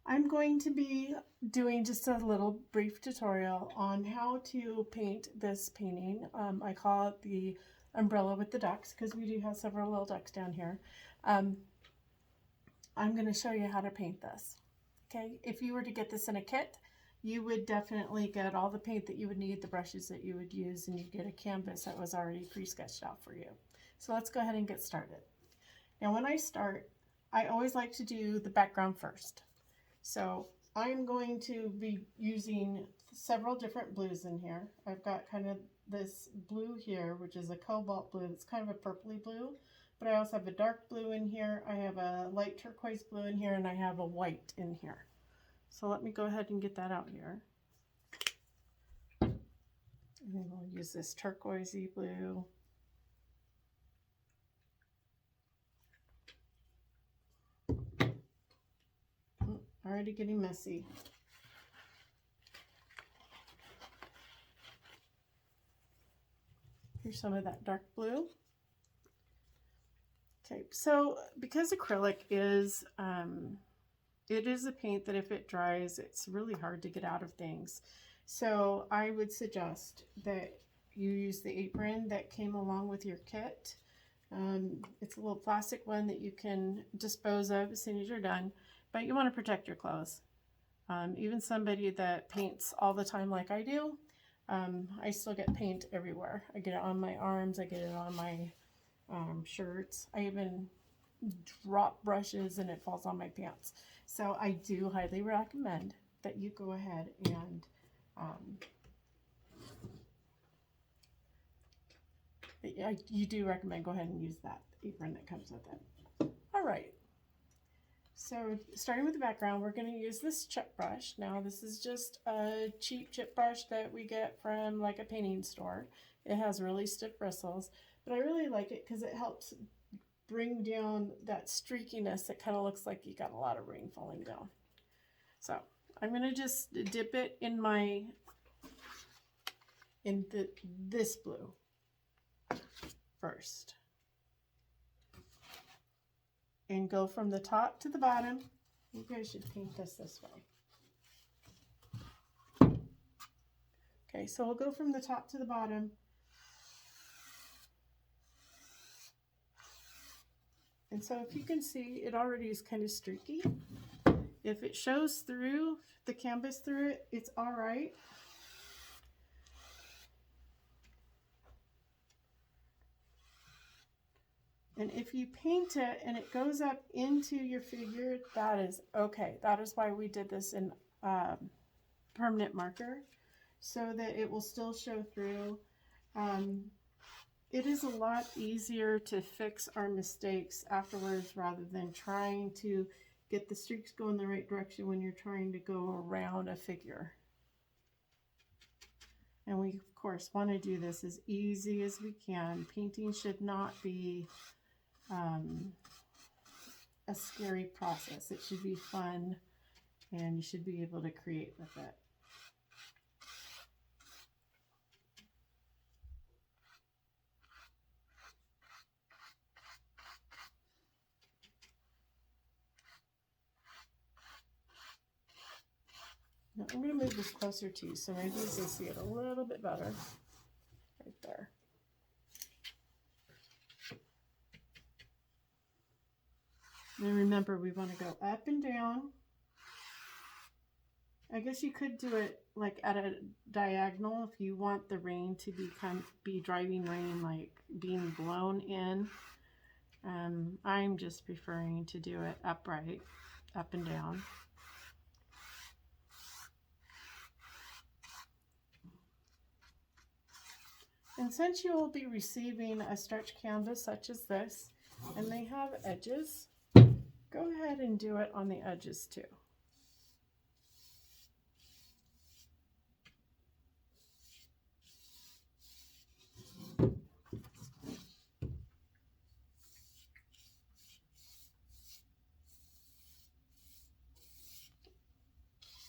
I'm going to be doing just a little brief tutorial on how to paint this painting. I call it the umbrella with the ducks because we do have several little ducks down here. Um, I'm going to show you how to paint this. Okay, if you were to get this in a kit, you would definitely get all the paint that you would need, the brushes that you would use, and you get a canvas that was already pre-sketched out for you. So let's go ahead and get started. Now when I start, I always like to do the background first. So I'm going to be using several different blues in here. I've got kind of this blue here, which is a cobalt blue. It's kind of a purpley blue, but I also have a dark blue in here. I have a light turquoise blue in here, and I have a white in here. So let me go ahead and get that out here. And then we'll use this turquoisey blue. Already getting messy. Here's some of that dark blue. Okay, so because acrylic is, it is a paint that if it dries, it's really hard to get out of things. So I would suggest that you use the apron that came along with your kit. It's a little plastic one that you can dispose of as soon as you're done, but you want to protect your clothes. Even somebody that paints all the time like I do, I still get paint everywhere. I get it on my arms, I get it on my shirts. I even drop brushes and it falls on my pants. So I do highly recommend that you go ahead and you do recommend go ahead and use that apron that comes with it. All right. So starting with the background, we're going to use this chip brush. Now this is just a cheap chip brush that we get from like a painting store. It has really stiff bristles, but I really like it because it helps bring down that streakiness that kind of looks like you got a lot of rain falling down. So I'm going to just dip it in this blue first. And go from the top to the bottom. You guys should paint this way. Okay, so we'll go from the top to the bottom. And so if you can see, it already is kind of streaky. If it shows through the canvas through it, it's all right. And if you paint it and it goes up into your figure, that is okay. That is why we did this in permanent marker, so that it will still show through. It is a lot easier to fix our mistakes afterwards rather than trying to get the streaks going the right direction when you're trying to go around a figure. And we, of course, want to do this as easy as we can. Painting should not be a scary process. It should be fun, and you should be able to create with it. Now I'm going to move this closer to you so maybe you can see it a little bit better. Right there. And remember, we want to go up and down. I guess you could do it like at a diagonal if you want the rain to be driving rain, like being blown in. I'm just preferring to do it upright, up and down. And since you will be receiving a stretch canvas such as this, and they have edges, go ahead and do it on the edges too.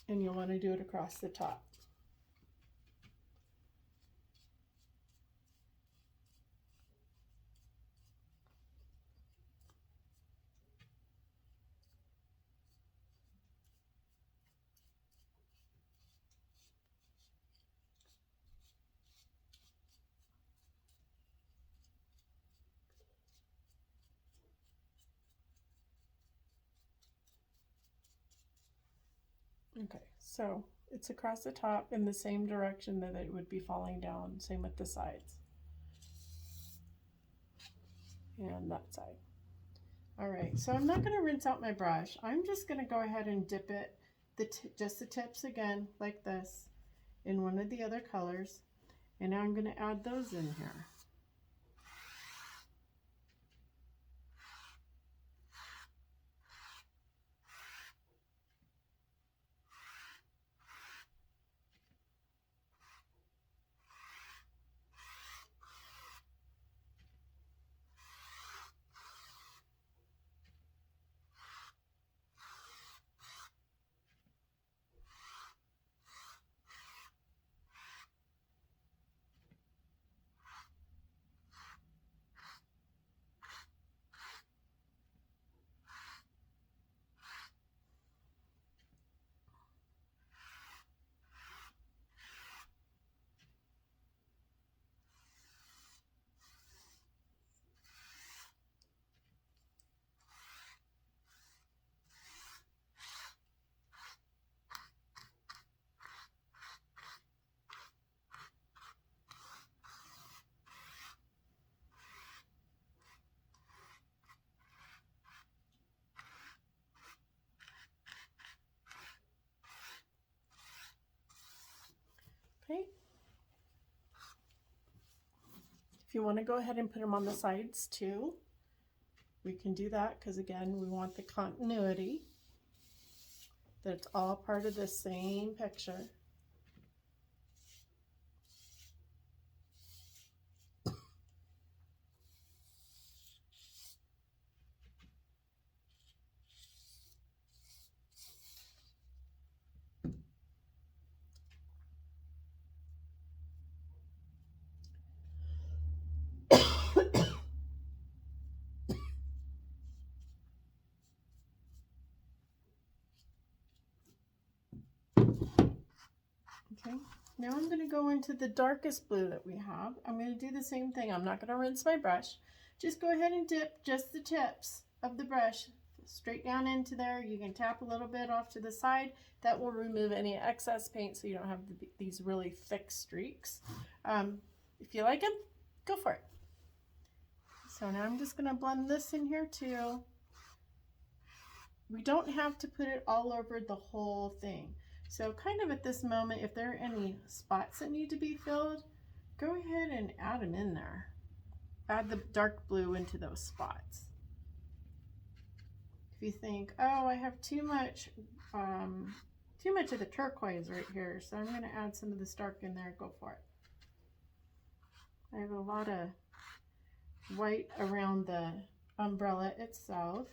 And you'll want to do it across the top. Okay, so it's across the top in the same direction that it would be falling down. Same with the sides. And that side. All right, so I'm not going to rinse out my brush. I'm just going to go ahead and dip it, just the tips again, like this, in one of the other colors. And now I'm going to add those in here. Okay. If you want to go ahead and put them on the sides too, we can do that because again, we want the continuity, that it's all part of the same picture. Okay, now I'm going to go into the darkest blue that we have. I'm going to do the same thing. I'm not going to rinse my brush. Just go ahead and dip just the tips of the brush straight down into there. You can tap a little bit off to the side. That will remove any excess paint so you don't have these really thick streaks. If you like them, go for it. So now I'm just going to blend this in here too. We don't have to put it all over the whole thing. So kind of at this moment, if there are any spots that need to be filled, go ahead and add them in there. Add the dark blue into those spots. If you think, oh, I have too much of the turquoise right here, so I'm going to add some of this dark in there, go for it. I have a lot of white around the umbrella itself.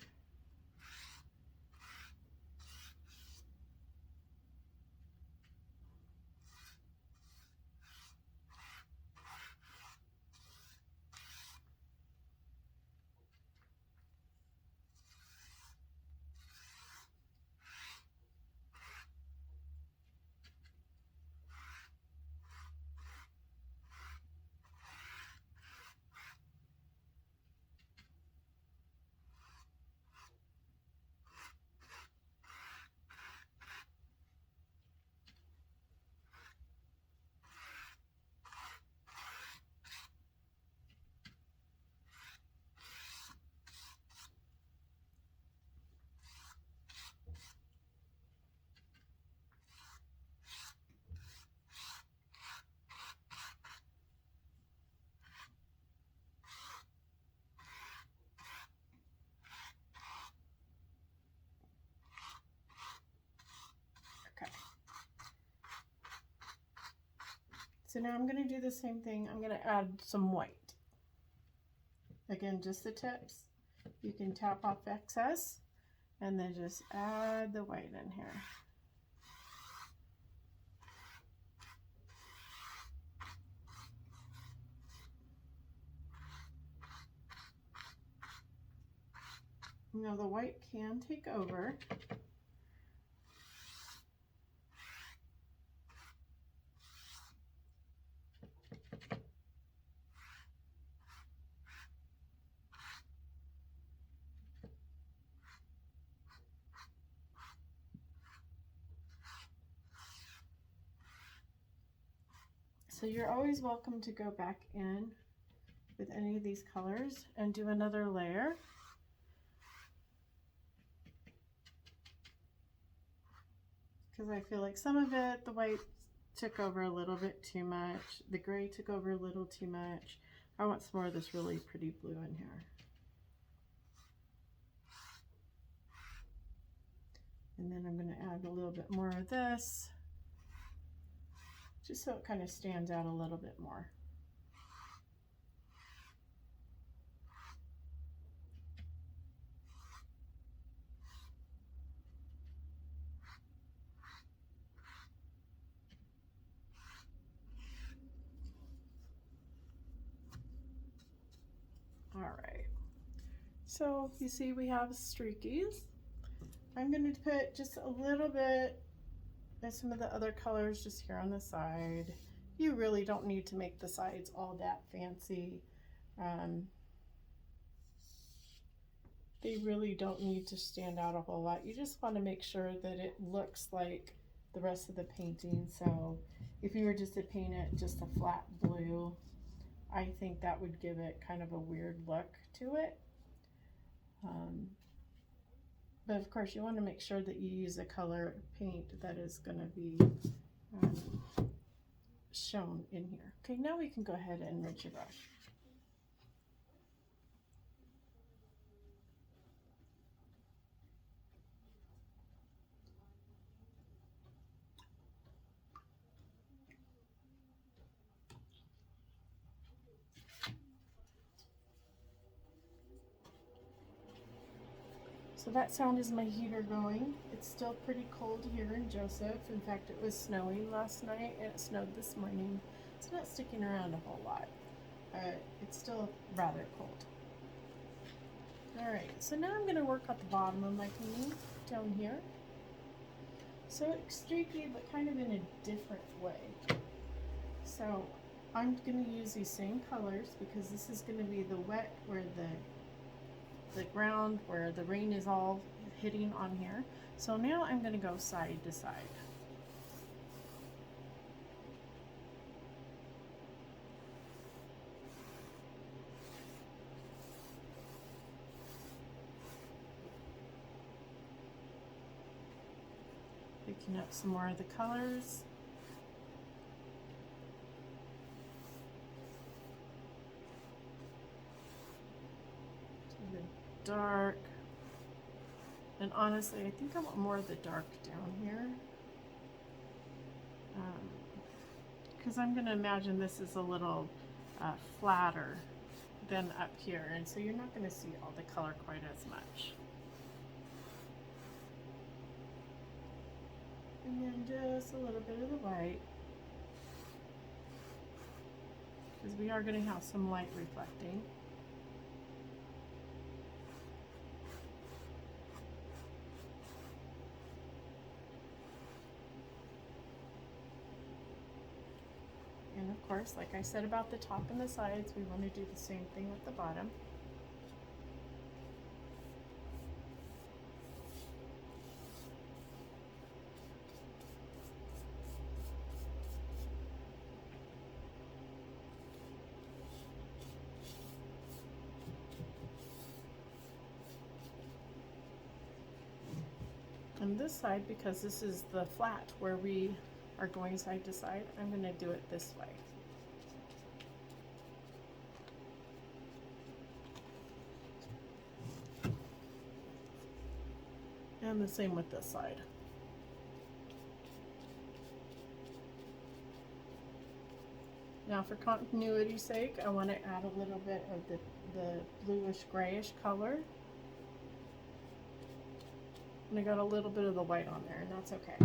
Okay. So now I'm going to do the same thing. I'm going to add some white. Again, just the tips. You can tap off excess and then just add the white in here. Now the white can take over. So you're always welcome to go back in with any of these colors and do another layer. Because I feel like some of it, the white took over a little bit too much. The gray took over a little too much. I want some more of this really pretty blue in here. And then I'm going to add a little bit more of this, just so it kind of stands out a little bit more. All right, so you see we have streakies. I'm going to put just a little bit of some of the other colors just here on the side. You really don't need to make the sides all that fancy. They really don't need to stand out a whole lot. You just want to make sure that it looks like the rest of the painting. So if you were just to paint it just a flat blue, I think that would give it kind of a weird look to it. But of course you want to make sure that you use a color paint that is going to be shown in here. Okay, now we can go ahead and rinse your brush. So that sound is my heater going. It's still pretty cold here in Joseph. In fact, it was snowing last night and it snowed this morning. It's not sticking around a whole lot. It's still rather cold. All right, so now I'm gonna work at the bottom of my painting down here. So it's streaky, but kind of in a different way. So I'm gonna use these same colors because this is gonna be the wet where the ground where the rain is all hitting on here. So now I'm going to go side to side. Picking up some more of the colors. Dark, and honestly I think I want more of the dark down here because I'm going to imagine this is a little flatter than up here, and so you're not going to see all the color quite as much. And then just a little bit of the white, because we are going to have some light reflecting. And of course, like I said about the top and the sides, we want to do the same thing with the bottom. And this side, because this is the flat where we are going side to side, I'm going to do it this way. And the same with this side. Now for continuity's sake, I want to add a little bit of the bluish grayish color. And I got a little bit of the white on there, and that's okay.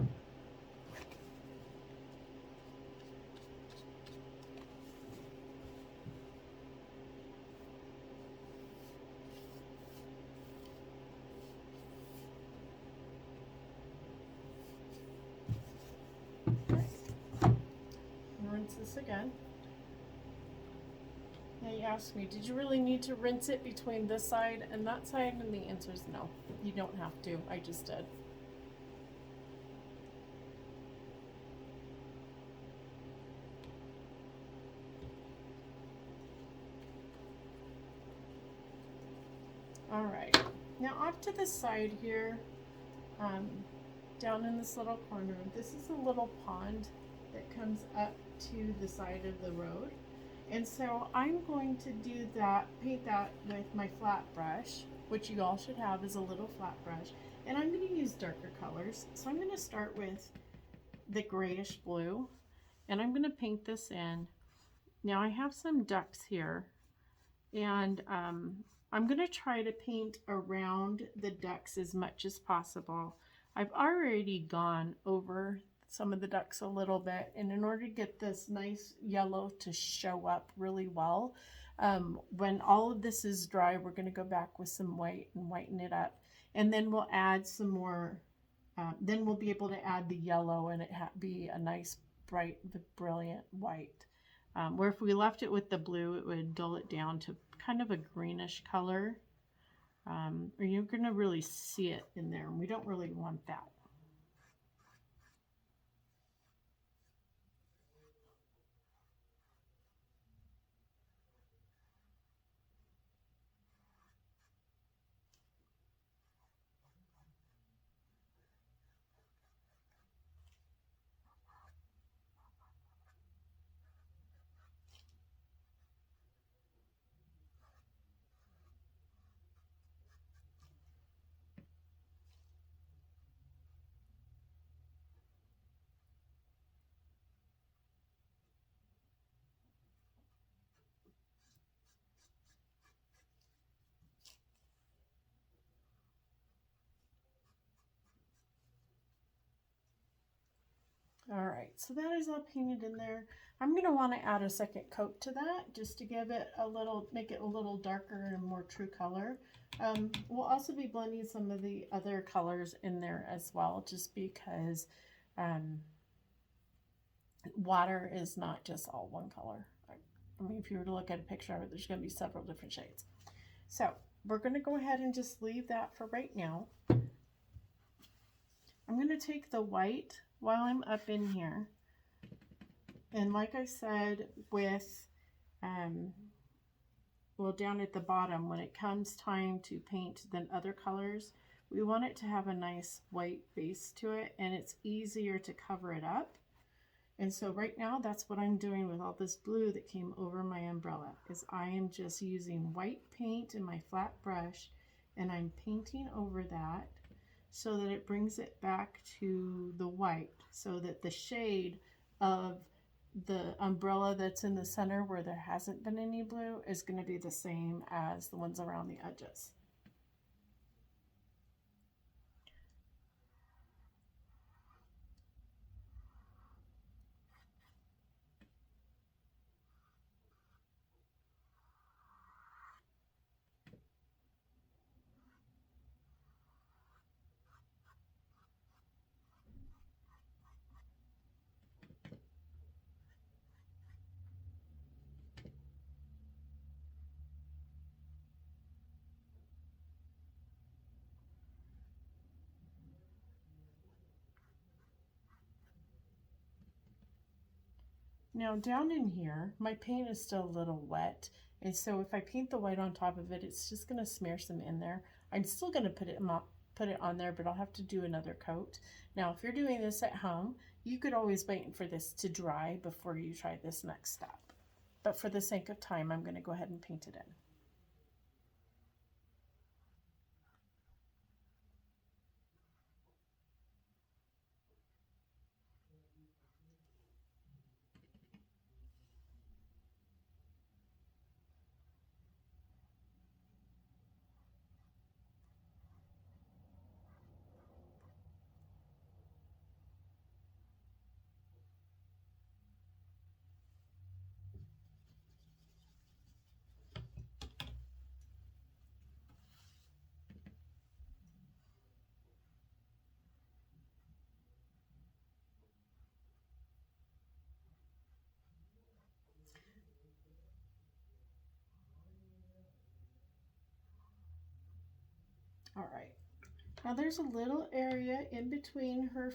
Rinse this again. Now you asked me, did you really need to rinse it between this side and that side? And the answer is no, you don't have to. I just did. All right, now off to the side here, um, down in this little corner, this is a little pond that comes up to the side of the road. And so I'm going to do that, paint that with my flat brush, which you all should have is a little flat brush. And I'm going to use darker colors. So I'm going to start with the grayish blue, and I'm going to paint this in. Now I have some ducks here, and I'm going to try to paint around the ducks as much as possible. I've already gone over some of the ducks a little bit, and in order to get this nice yellow to show up really well, when all of this is dry, we're going to go back with some white and whiten it up, and then we'll add some more, then we'll be able to add the yellow and it be a nice bright brilliant white. Where if we left it with the blue, it would dull it down to kind of a greenish color, or you're going to really see it in there, and we don't really want that. All right, so that is all painted in there. I'm going to want to add a second coat to that just to give it a little, make it a little darker and more true color. We'll also be blending some of the other colors in there as well, just because water is not just all one color. I mean, if you were to look at a picture of it, there's going to be several different shades. So we're going to go ahead and just leave that for right now. I'm going to take the white while I'm up in here, and like I said, with well, down at the bottom, when it comes time to paint the other colors, we want it to have a nice white base to it, and it's easier to cover it up. And so right now, that's what I'm doing with all this blue that came over my umbrella, is I am just using white paint in my flat brush, and I'm painting over that so that it brings it back to the white, so that the shade of the umbrella that's in the center where there hasn't been any blue is going to be the same as the ones around the edges. Now down in here, my paint is still a little wet, and so if I paint the white on top of it, it's just going to smear some in there. I'm still going to put it on there, but I'll have to do another coat. Now, if you're doing this at home, you could always wait for this to dry before you try this next step. But for the sake of time, I'm going to go ahead and paint it in. All right. Now there's a little area in between her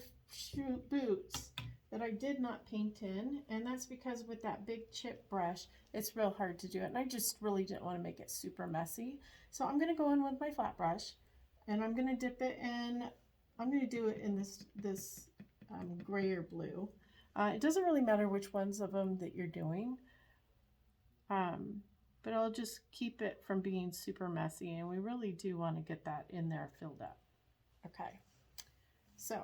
boots that I did not paint in, and that's because with that big chip brush, it's real hard to do it, and I just really didn't want to make it super messy. So I'm going to go in with my flat brush, and I'm going to dip it in. I'm going to do it in this gray or blue. It doesn't really matter which ones of them that you're doing, but I'll just keep it from being super messy, and we really do want to get that in there filled up. Okay, so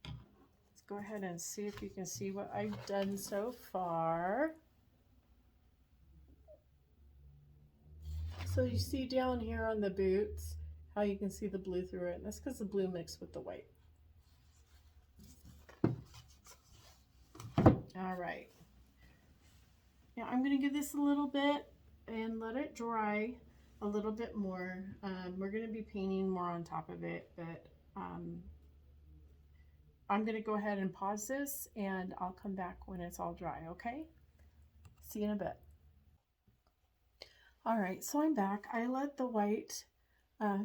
let's go ahead and see if you can see what I've done so far. So you see down here on the boots how you can see the blue through it, and that's because the blue mixed with the white. All right. Now I'm going to give this a little bit and let it dry a little bit more. We're going to be painting more on top of it, but I'm going to go ahead and pause this and I'll come back when it's all dry, okay? See you in a bit. All right, so I'm back. I let the white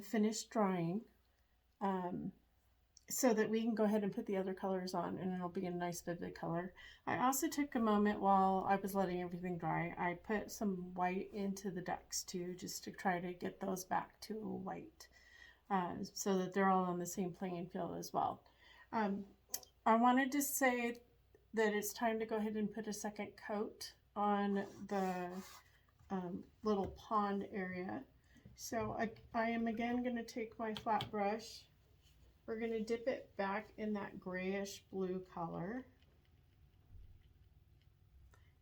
finish drying so that we can go ahead and put the other colors on, and it'll be a nice vivid color. I also took a moment while I was letting everything dry. I put some white into the ducks too, just to try to get those back to white so that they're all on the same playing field as well. I wanted to say that it's time to go ahead and put a second coat on the little pond area. So I am again going to take my flat brush. We're going to dip it back in that grayish blue color.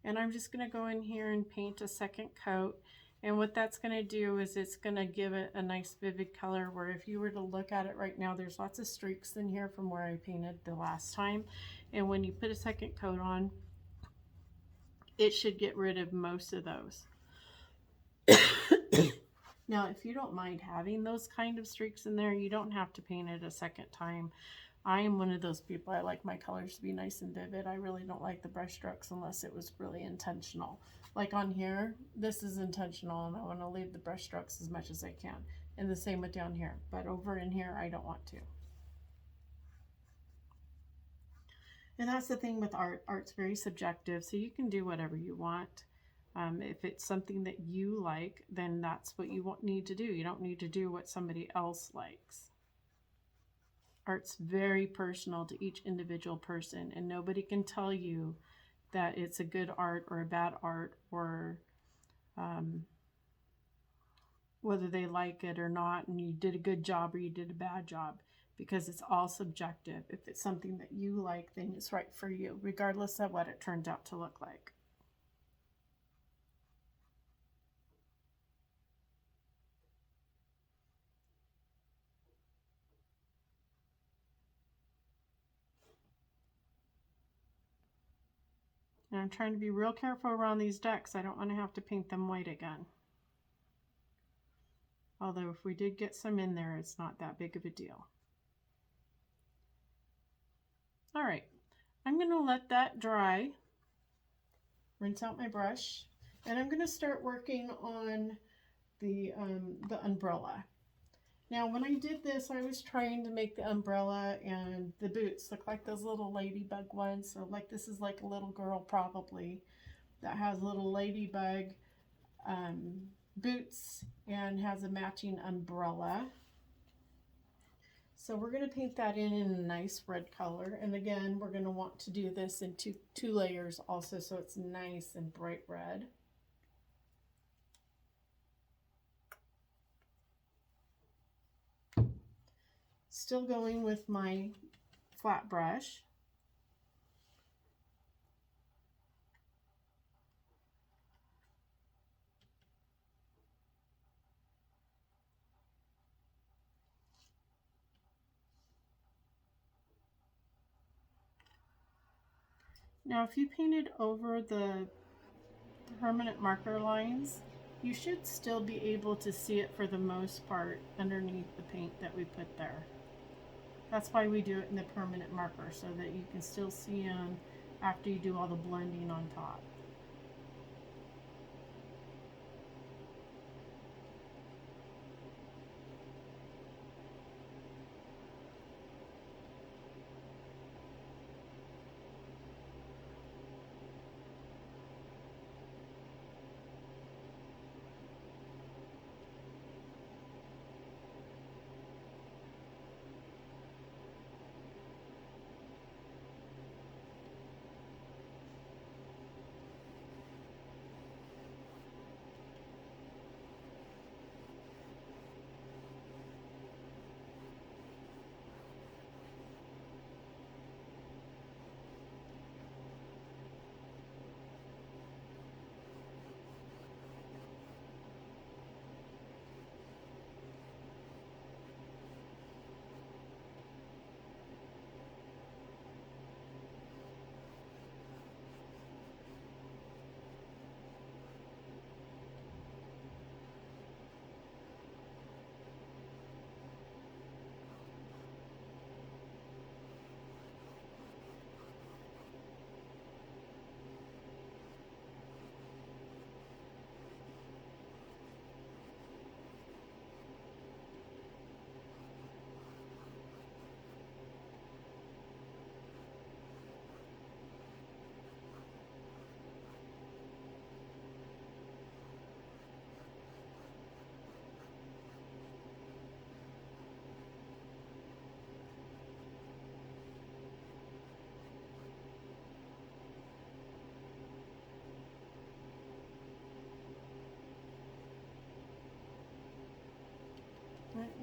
And I'm just going to go in here and paint a second coat. And what that's going to do is it's going to give it a nice vivid color where if you were to look at it right now, there's lots of streaks in here from where I painted the last time. And when you put a second coat on, it should get rid of most of those. Now, if you don't mind having those kind of streaks in there, you don't have to paint it a second time. I am one of those people, I like my colors to be nice and vivid. I really don't like the brush strokes unless it was really intentional. Like on here, this is intentional and I want to leave the brush strokes as much as I can. And the same with down here, but over in here, I don't want to. And that's the thing with art. Art's very subjective, so you can do whatever you want. If it's something that you like, then that's what you need to do. You don't need to do what somebody else likes. Art's very personal to each individual person, and nobody can tell you that it's a good art or a bad art, or whether they like it or not, and you did a good job or you did a bad job, because it's all subjective. If it's something that you like, then it's right for you, regardless of what it turns out to look like. And I'm trying to be real careful around these ducks. I don't want to have to paint them white again. Although if we did get some in there, it's not that big of a deal. All right, I'm going to let that dry, rinse out my brush, and I'm going to start working on the umbrella. Now, when I did this, I was trying to make the umbrella and the boots look like those little ladybug ones. So like this is like a little girl probably that has little ladybug boots and has a matching umbrella. So we're going to paint that in a nice red color. And again, we're going to want to do this in two layers also, so it's nice and bright red. Still going with my flat brush. Now, if you painted over the permanent marker lines, you should still be able to see it for the most part underneath the paint that we put there. That's why we do it in the permanent marker, so that you can still see them after you do all the blending on top.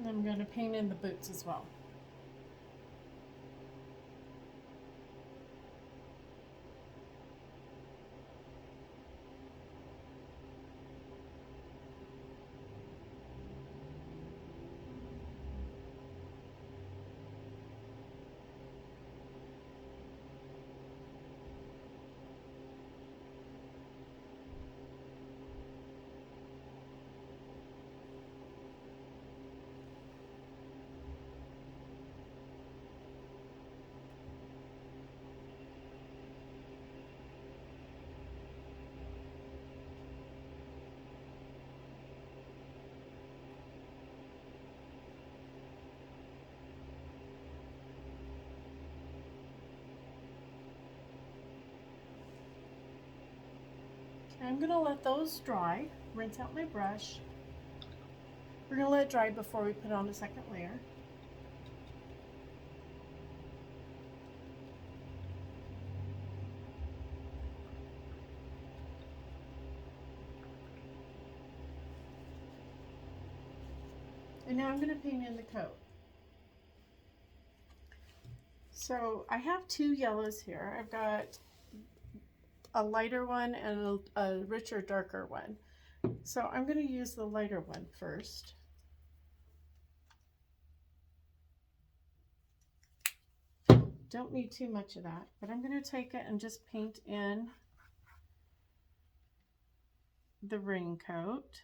And I'm going to paint in the boots as well. I'm going to let those dry, rinse out my brush. We're going to let it dry before we put on the second layer. And now I'm going to paint in the coat. So I have two yellows here. I've got a lighter one and a richer, darker one. So I'm going to use the lighter one first. Don't need too much of that, but I'm going to take it and just paint in the raincoat.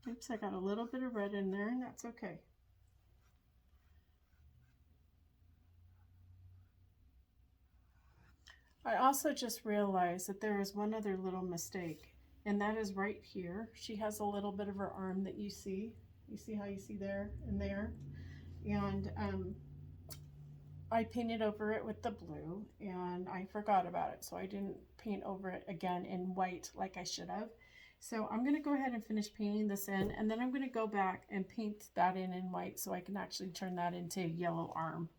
Oops, I got a little bit of red in there, and that's okay. I also just realized that there is one other little mistake, and that is right here. She has a little bit of her arm that you see. You see how you see there and there? And I painted over it with the blue, and I forgot about it, so I didn't paint over it again in white like I should have. So I'm going to go ahead and finish painting this in, and then I'm going to go back and paint that in white so I can actually turn that into a yellow arm.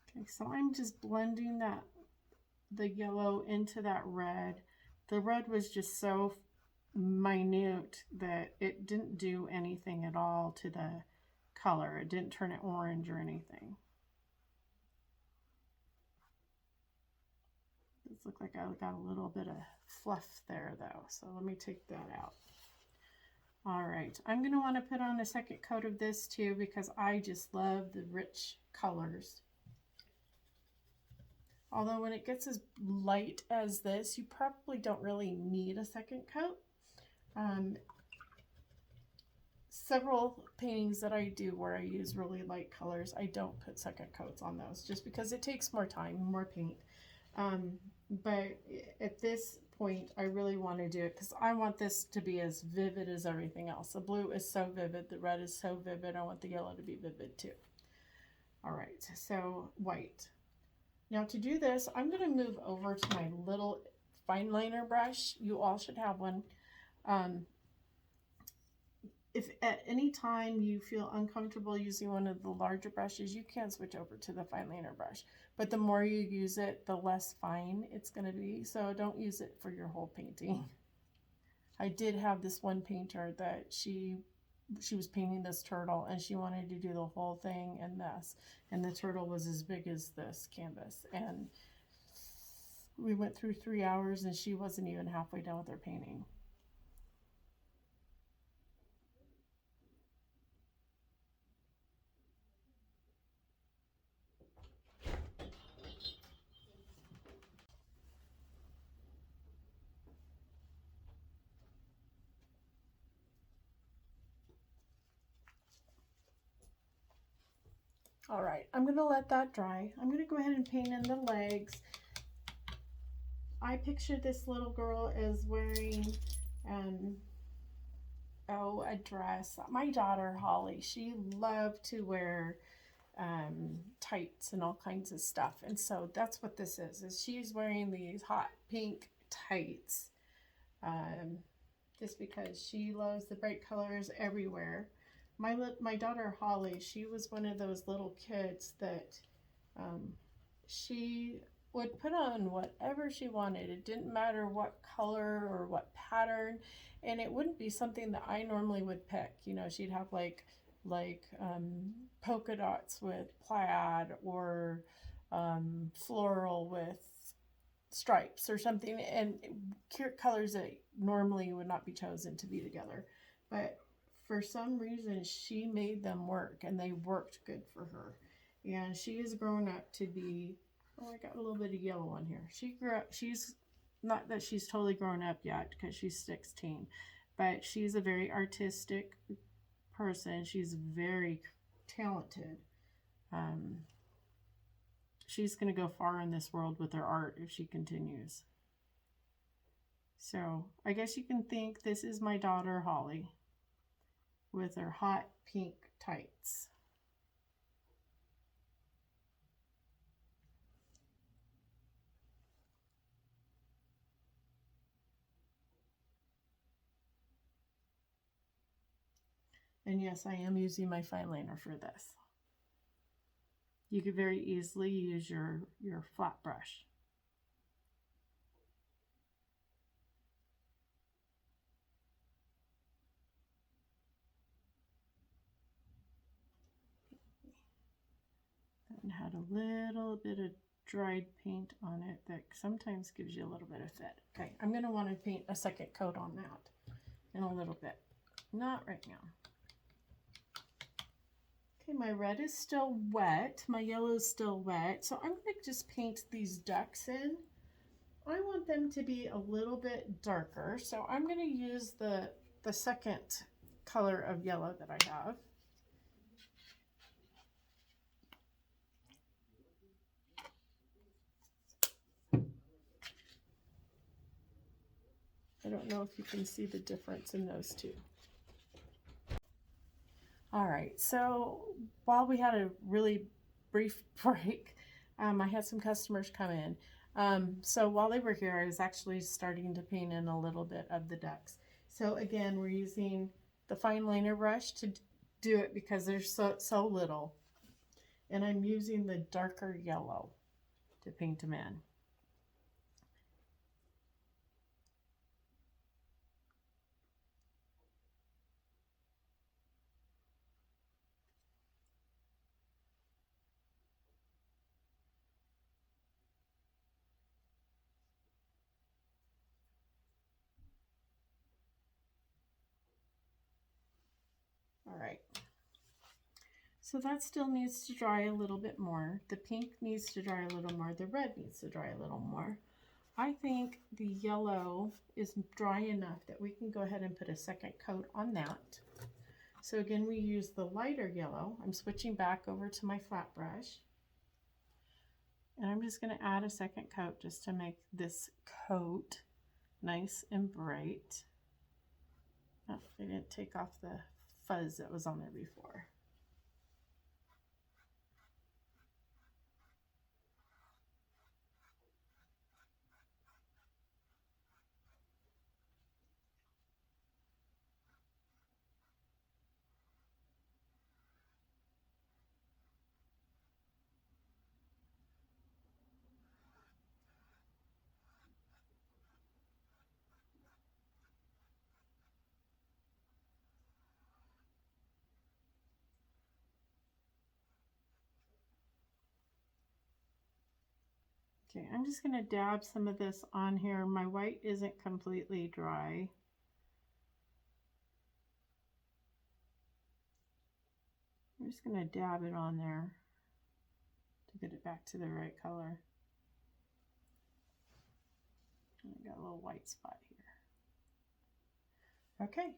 Okay, so I'm just blending the yellow into that red. The red was just so minute that it didn't do anything at all to the color. It didn't turn it orange or anything. It looks like I got a little bit of fluff there though, so let me take that out. All right, I'm going to want to put on a second coat of this too because I just love the rich colors. Although when it gets as light as this, you probably don't really need a second coat. Several paintings that I do where I use really light colors, I don't put second coats on those just because it takes more time, more paint. But at this point, I really want to do it because I want this to be as vivid as everything else. The blue is so vivid, the red is so vivid, I want the yellow to be vivid too. All right, so white. Now to do this, I'm going to move over to my little fine liner brush. You all should have one. If at any time you feel uncomfortable using one of the larger brushes, you can switch over to the fine liner brush. But the more you use it, the less fine it's going to be. So don't use it for your whole painting. I did have this one painter that she was painting this turtle and she wanted to do the whole thing in this. And the turtle was as big as this canvas. And we went through 3 hours and she wasn't even halfway done with her painting. All right, I'm gonna let that dry. I'm gonna go ahead and paint in the legs. I picture this little girl as wearing, um, a dress. My daughter Holly, she loved to wear tights and all kinds of stuff, and so that's what this is she's wearing these hot pink tights, um, just because she loves the bright colors everywhere. My daughter Holly, she was one of those little kids that, um, she would put on whatever she wanted. It didn't matter what color or what pattern, and it wouldn't be something that I normally would pick. You know, she'd have polka dots with plaid, or floral with stripes or something, and colors that normally would not be chosen to be together. But for some reason, she made them work, and they worked good for her. And she has grown up to be, oh, I got a little bit of yellow on here. She grew up, she's not that she's totally grown up yet because she's 16, but she's a very artistic person. She's very talented. Um, she's going to go far in this world with her art if she continues. So I guess you can think this is my daughter Holly with her hot pink tights. And yes, I am using my fine liner for this. You could very easily use your flat brush. And had a little bit of dried paint on it that sometimes gives you a little bit of fit. Okay, I'm going to want to paint a second coat on that in a little bit. Not right now. Okay, my red is still wet. My yellow is still wet. So I'm going to just paint these ducks in. I want them to be a little bit darker. So I'm going to use the second color of yellow that I have. I don't know if you can see the difference in those two. All right, so while we had a really brief break, I had some customers come in. So while they were here, I was actually starting to paint in a little bit of the ducks. So again, we're using the fine liner brush to do it because there's so little. And I'm using the darker yellow to paint them in. All right. So that still needs to dry a little bit more. The pink needs to dry a little more. The red needs to dry a little more. I think the yellow is dry enough that we can go ahead and put a second coat on that. So again, we use the lighter yellow. I'm switching back over to my flat brush. And I'm just going to add a second coat just to make this coat nice and bright. Oh, I didn't take off the fuzz that was on there before. Okay, I'm just going to dab some of this on here. My white isn't completely dry. I'm just going to dab it on there to get it back to the right color. I got a little white spot here. Okay.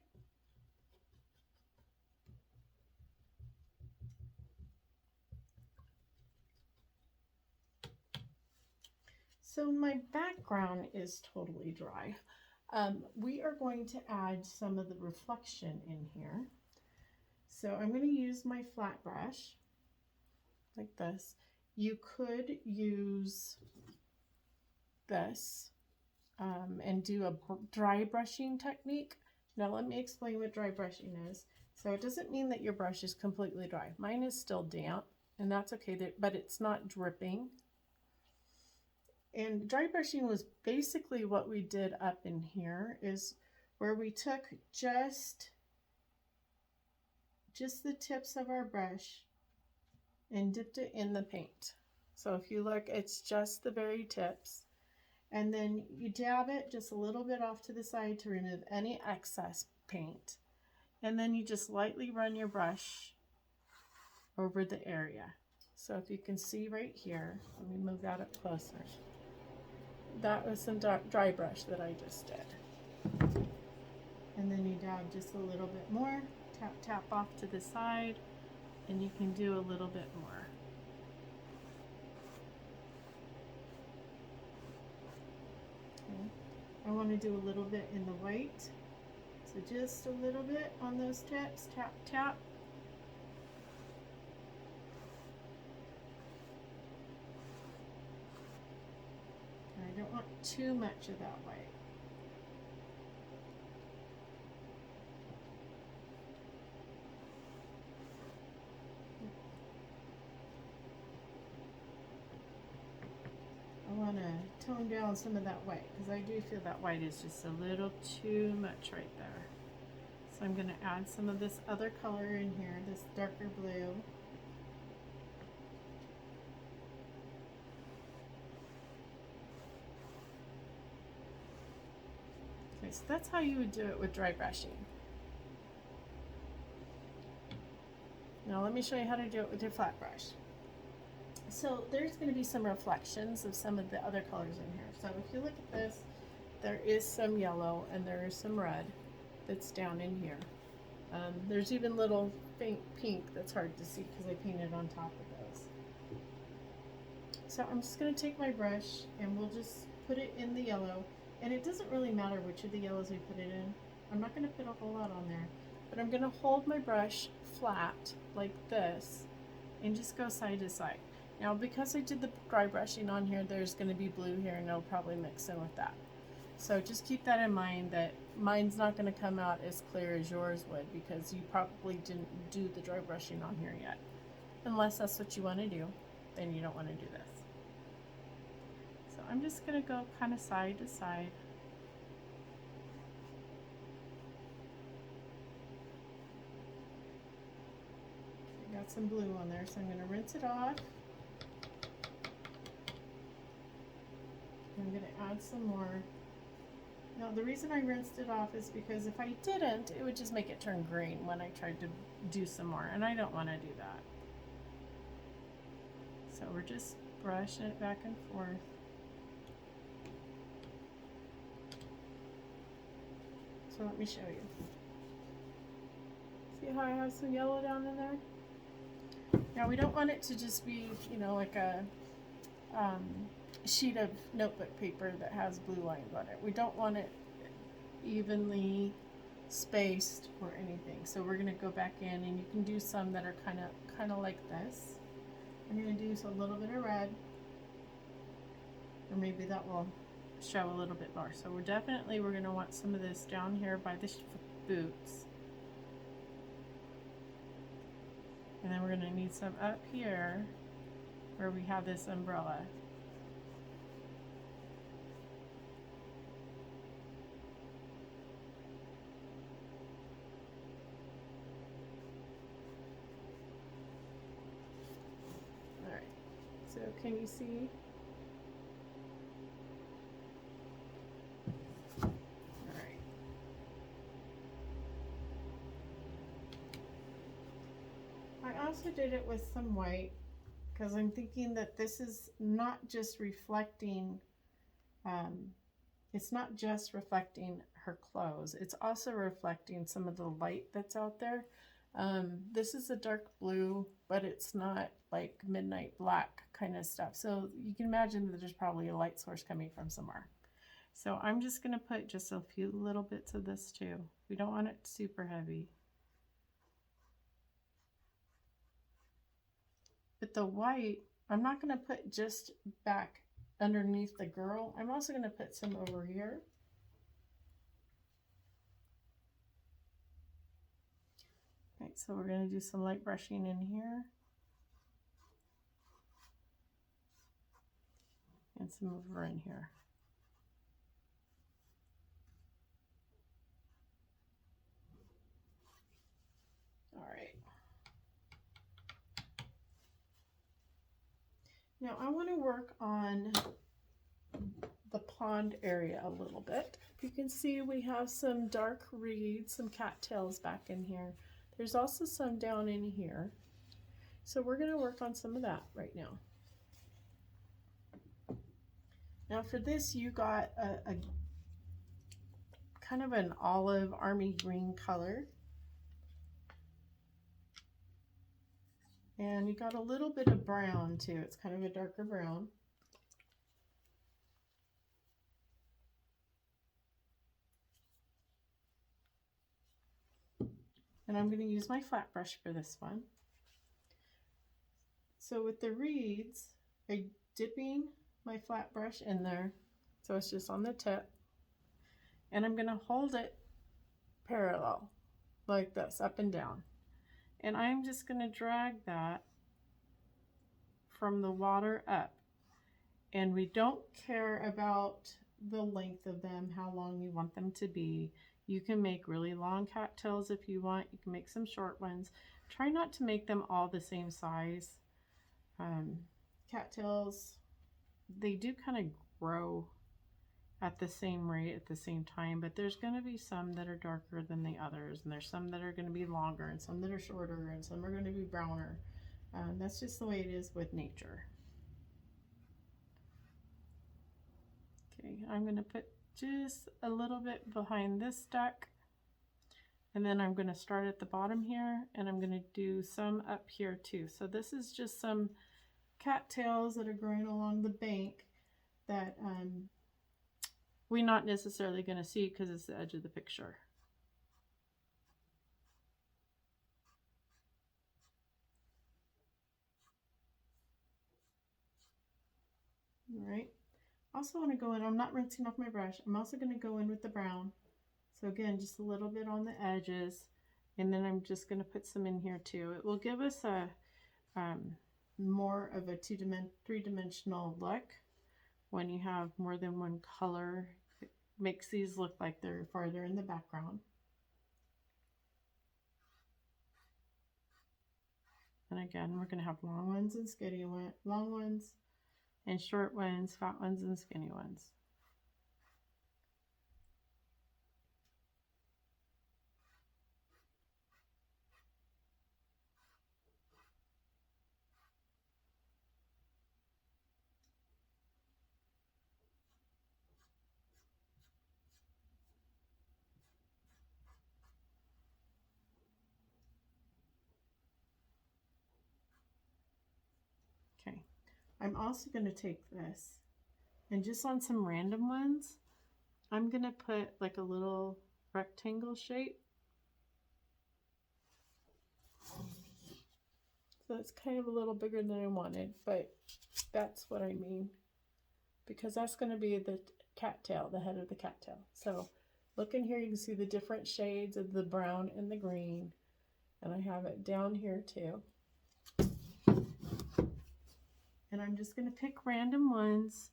So my background is totally dry. We are going to add some of the reflection in here. So I'm going to use my flat brush like this. You could use this and do a dry brushing technique. Now let me explain what dry brushing is. So it doesn't mean that your brush is completely dry. Mine is still damp, and that's okay, but it's not dripping. And dry brushing was basically what we did up in here, is where we took just the tips of our brush and dipped it in the paint. So if you look, it's just the very tips. And then you dab it just a little bit off to the side to remove any excess paint. And then you just lightly run your brush over the area. So if you can see right here, let me move that up closer. That was some dry brush that I just did. And then you dab just a little bit more, tap, tap off to the side, and you can do a little bit more. Okay. I want to do a little bit in the white. So just a little bit on those tips, tap, tap. I don't want too much of that white. I want to tone down some of that white because I do feel that white is just a little too much right there. So I'm going to add some of this other color in here, this darker blue. Okay, so that's how you would do it with dry brushing. Now let me show you how to do it with your flat brush. So there's going to be some reflections of some of the other colors in here. So if you look at this, there is some yellow and there is some red that's down in here. There's even little faint pink that's hard to see because I painted on top of those. So I'm just going to take my brush and we'll just put it in the yellow. And it doesn't really matter which of the yellows we put it in. I'm not going to put a whole lot on there. But I'm going to hold my brush flat like this and just go side to side. Now because I did the dry brushing on here, there's going to be blue here and it'll probably mix in with that. So just keep that in mind, that mine's not going to come out as clear as yours would because you probably didn't do the dry brushing on here yet. Unless that's what you want to do, then you don't want to do this. So I'm just going to go kind of side to side. I got some blue on there, so I'm going to rinse it off. I'm going to add some more. Now the reason I rinsed it off is because if I didn't, it would just make it turn green when I tried to do some more, and I don't want to do that. So we're just brushing it back and forth. So let me show you. See how I have some yellow down in there? Now we don't want it to just be, you know, like a sheet of notebook paper that has blue lines on it. We don't want it evenly spaced or anything. So we're going to go back in, and you can do some that are kind of like this. I'm going to do a little bit of red, or maybe that will show a little bit more. So we're going to want some of this down here by the boots. And then we're going to need some up here where we have this umbrella. Alright, so can you see? Alright. I also did it with some white because I'm thinking that this is not just reflecting, it's not just reflecting her clothes, it's also reflecting some of the light that's out there. This is a dark blue, but it's not like midnight black kind of stuff. So you can imagine that there's probably a light source coming from somewhere. So I'm just going to put just a few little bits of this too. We don't want it super heavy. But the white, I'm not going to put just back underneath the girl. I'm also going to put some over here. Okay, so we're going to do some light brushing in here. And some over in here. All right. Now I want to work on the pond area a little bit. You can see we have some dark reeds, some cattails back in here. There's also some down in here. So we're going to work on some of that right now. Now for this, you got a kind of an olive army green color. And you got a little bit of brown too. It's kind of a darker brown. And I'm going to use my flat brush for this one. So with the reeds, I'm dipping my flat brush in there. So it's just on the tip. And I'm going to hold it parallel like this, up and down. And I'm just going to drag that from the water up. And we don't care about the length of them, how long you want them to be. You can make really long cattails if you want. You can make some short ones. Try not to make them all the same size. Cattails, they do kind of grow at the same rate at the same time, but there's going to be some that are darker than the others, and there's some that are going to be longer, and some that are shorter, and some are going to be browner. That's just the way it is with nature. Okay, I'm going to put just a little bit behind this duck, and then I'm going to start at the bottom here, and I'm going to do some up here too. So this is just some cattails that are growing along the bank that we're not necessarily going to see because it's the edge of the picture. All right. Also want to go in, I'm not rinsing off my brush. I'm also going to go in with the brown. So again, just a little bit on the edges. And then I'm just going to put some in here too. It will give us a more of a three-dimensional look when you have more than one color. It makes these look like they're farther in the background. And again, we're going to have long ones and skinny ones, long ones and short ones, fat ones and skinny ones. Okay, I'm also going to take this and just on some random ones, I'm going to put like a little rectangle shape. So it's kind of a little bigger than I wanted, but that's what I mean. Because that's going to be the cattail, the head of the cattail. So look in here, you can see the different shades of the brown and the green. And I have it down here too. And I'm just going to pick random ones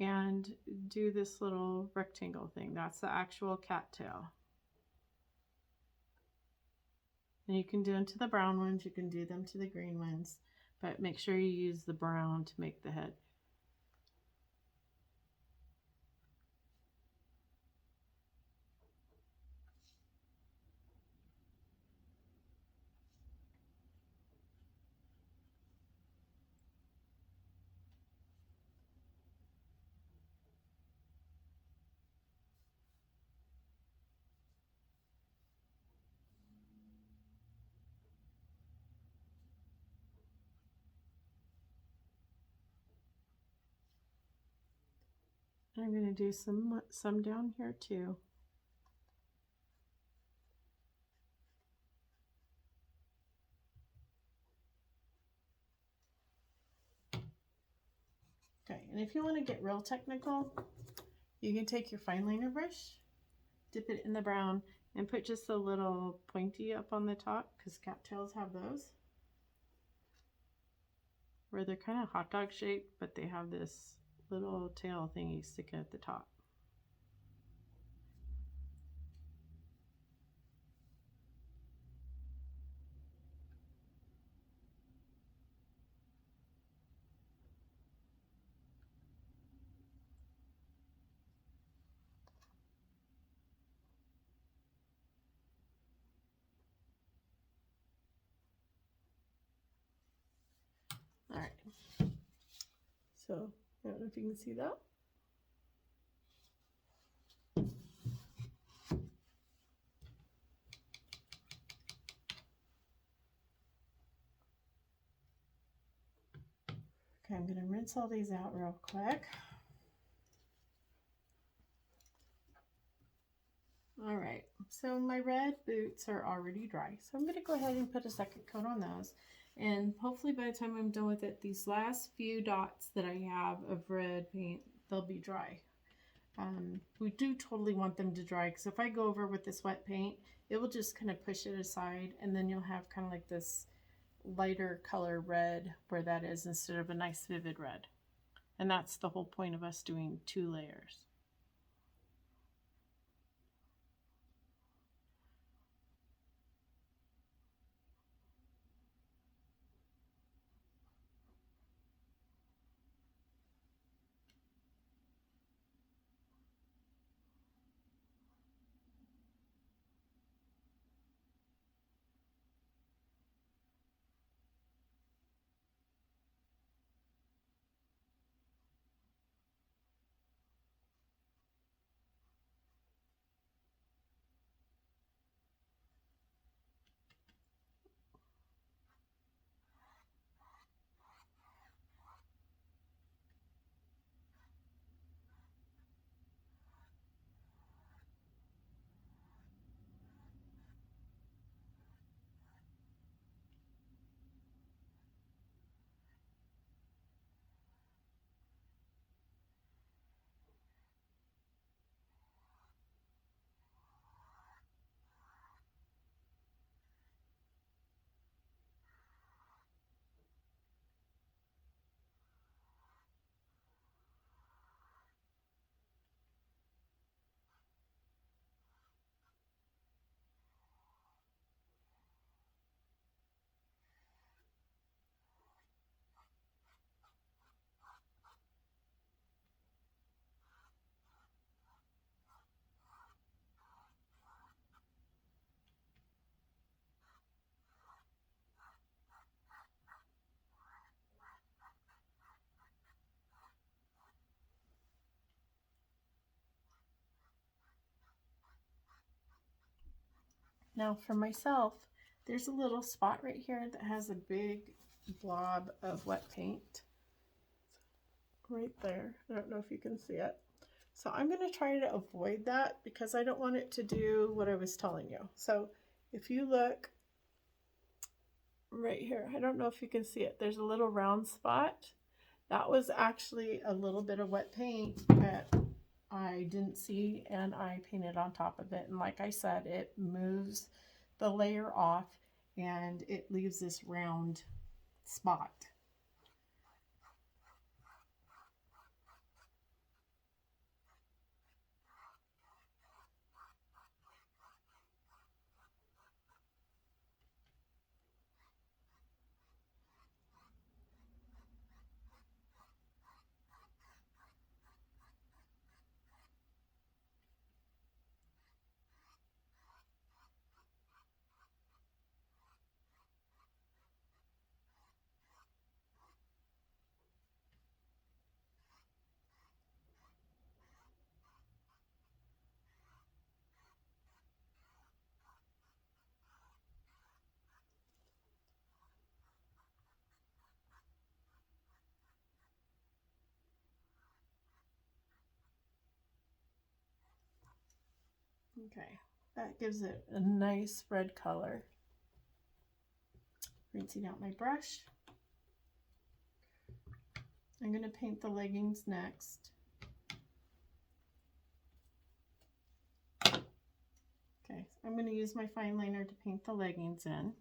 and do this little rectangle thing. That's the actual cattail. And you can do them to the brown ones, you can do them to the green ones, but make sure you use the brown to make the head. I'm going to do some down here too. Okay, and if you want to get real technical, you can take your fine liner brush, dip it in the brown, and put just a little pointy up on the top, because cattails have those, where they're kind of hot dog shaped, but they have this little tail thingy sticking at the top. All right, so I don't know if you can see that. Okay, I'm going to rinse all these out real quick. All right, so my red boots are already dry, so I'm going to go ahead and put a second coat on those, and hopefully by the time I'm done with it, these last few dots that I have of red paint, they'll be dry. We do totally want them to dry, because if I go over with this wet paint, it will just kind of push it aside, and then you'll have kind of like this lighter color red where that is, instead of a nice vivid red. And that's the whole point of us doing 2 layers. Now for myself, there's a little spot right here that has a big blob of wet paint right there. I don't know if you can see it. So I'm going to try to avoid that, because I don't want it to do what I was telling you. So if you look right here, I don't know if you can see it, there's a little round spot. That was actually a little bit of wet paint that I didn't see, and I painted on top of it. And like I said, it moves the layer off and it leaves this round spot. Okay, that gives it a nice red color. Rinsing out my brush. I'm going to paint the leggings next. Okay, I'm going to use my fine liner to paint the leggings in.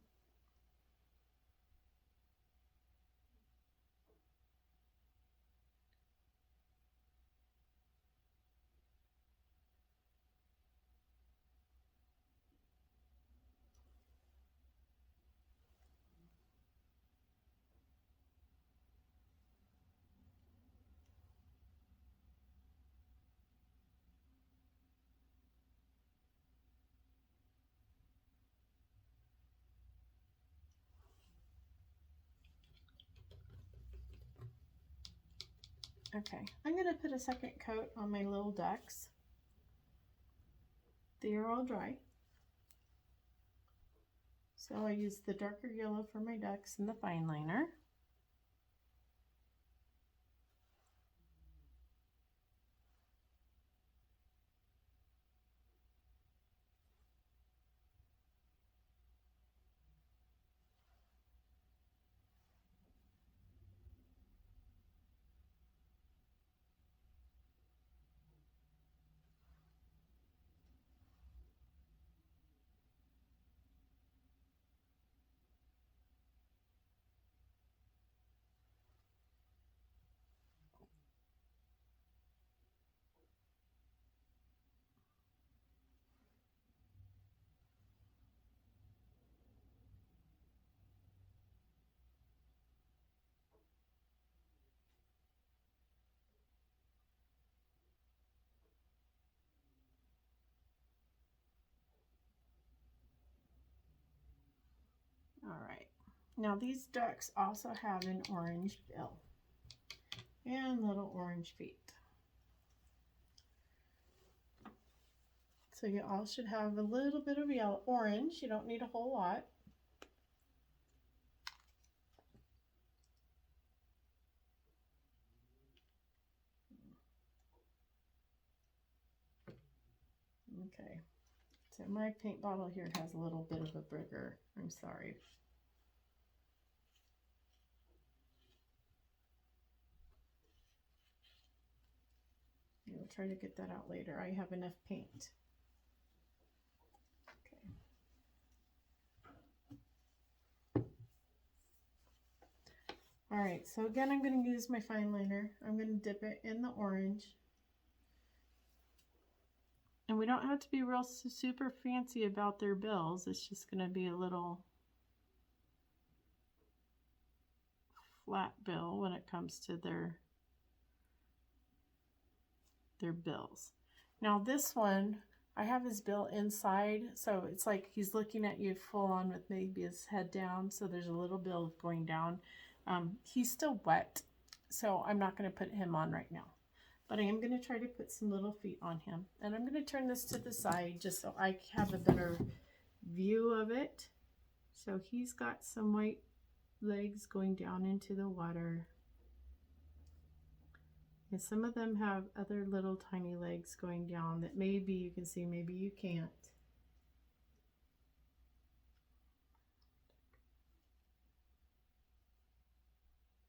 Okay, I'm going to put a second coat on my little ducks. They are all dry. So I use the darker yellow for my ducks and the fine liner. All right, now these ducks also have an orange bill and little orange feet. So you all should have a little bit of yellow, orange. You don't need a whole lot. Okay, so my paint bottle here has a little bit of a bigger. I'm sorry. We'll try to get that out later. I have enough paint. Okay. All right, so again, I'm going to use my fine liner. I'm going to dip it in the orange. And we don't have to be real super fancy about their bills. It's just going to be a little flat bill when it comes to their bills. Now this one, I have his bill inside, so it's like he's looking at you full on with maybe his head down, so there's a little bill going down. He's still wet, so I'm not going to put him on right now. But I am going to try to put some little feet on him. And I'm going to turn this to the side just so I have a better view of it. So he's got some white legs going down into the water. And some of them have other little tiny legs going down that maybe you can see, maybe you can't.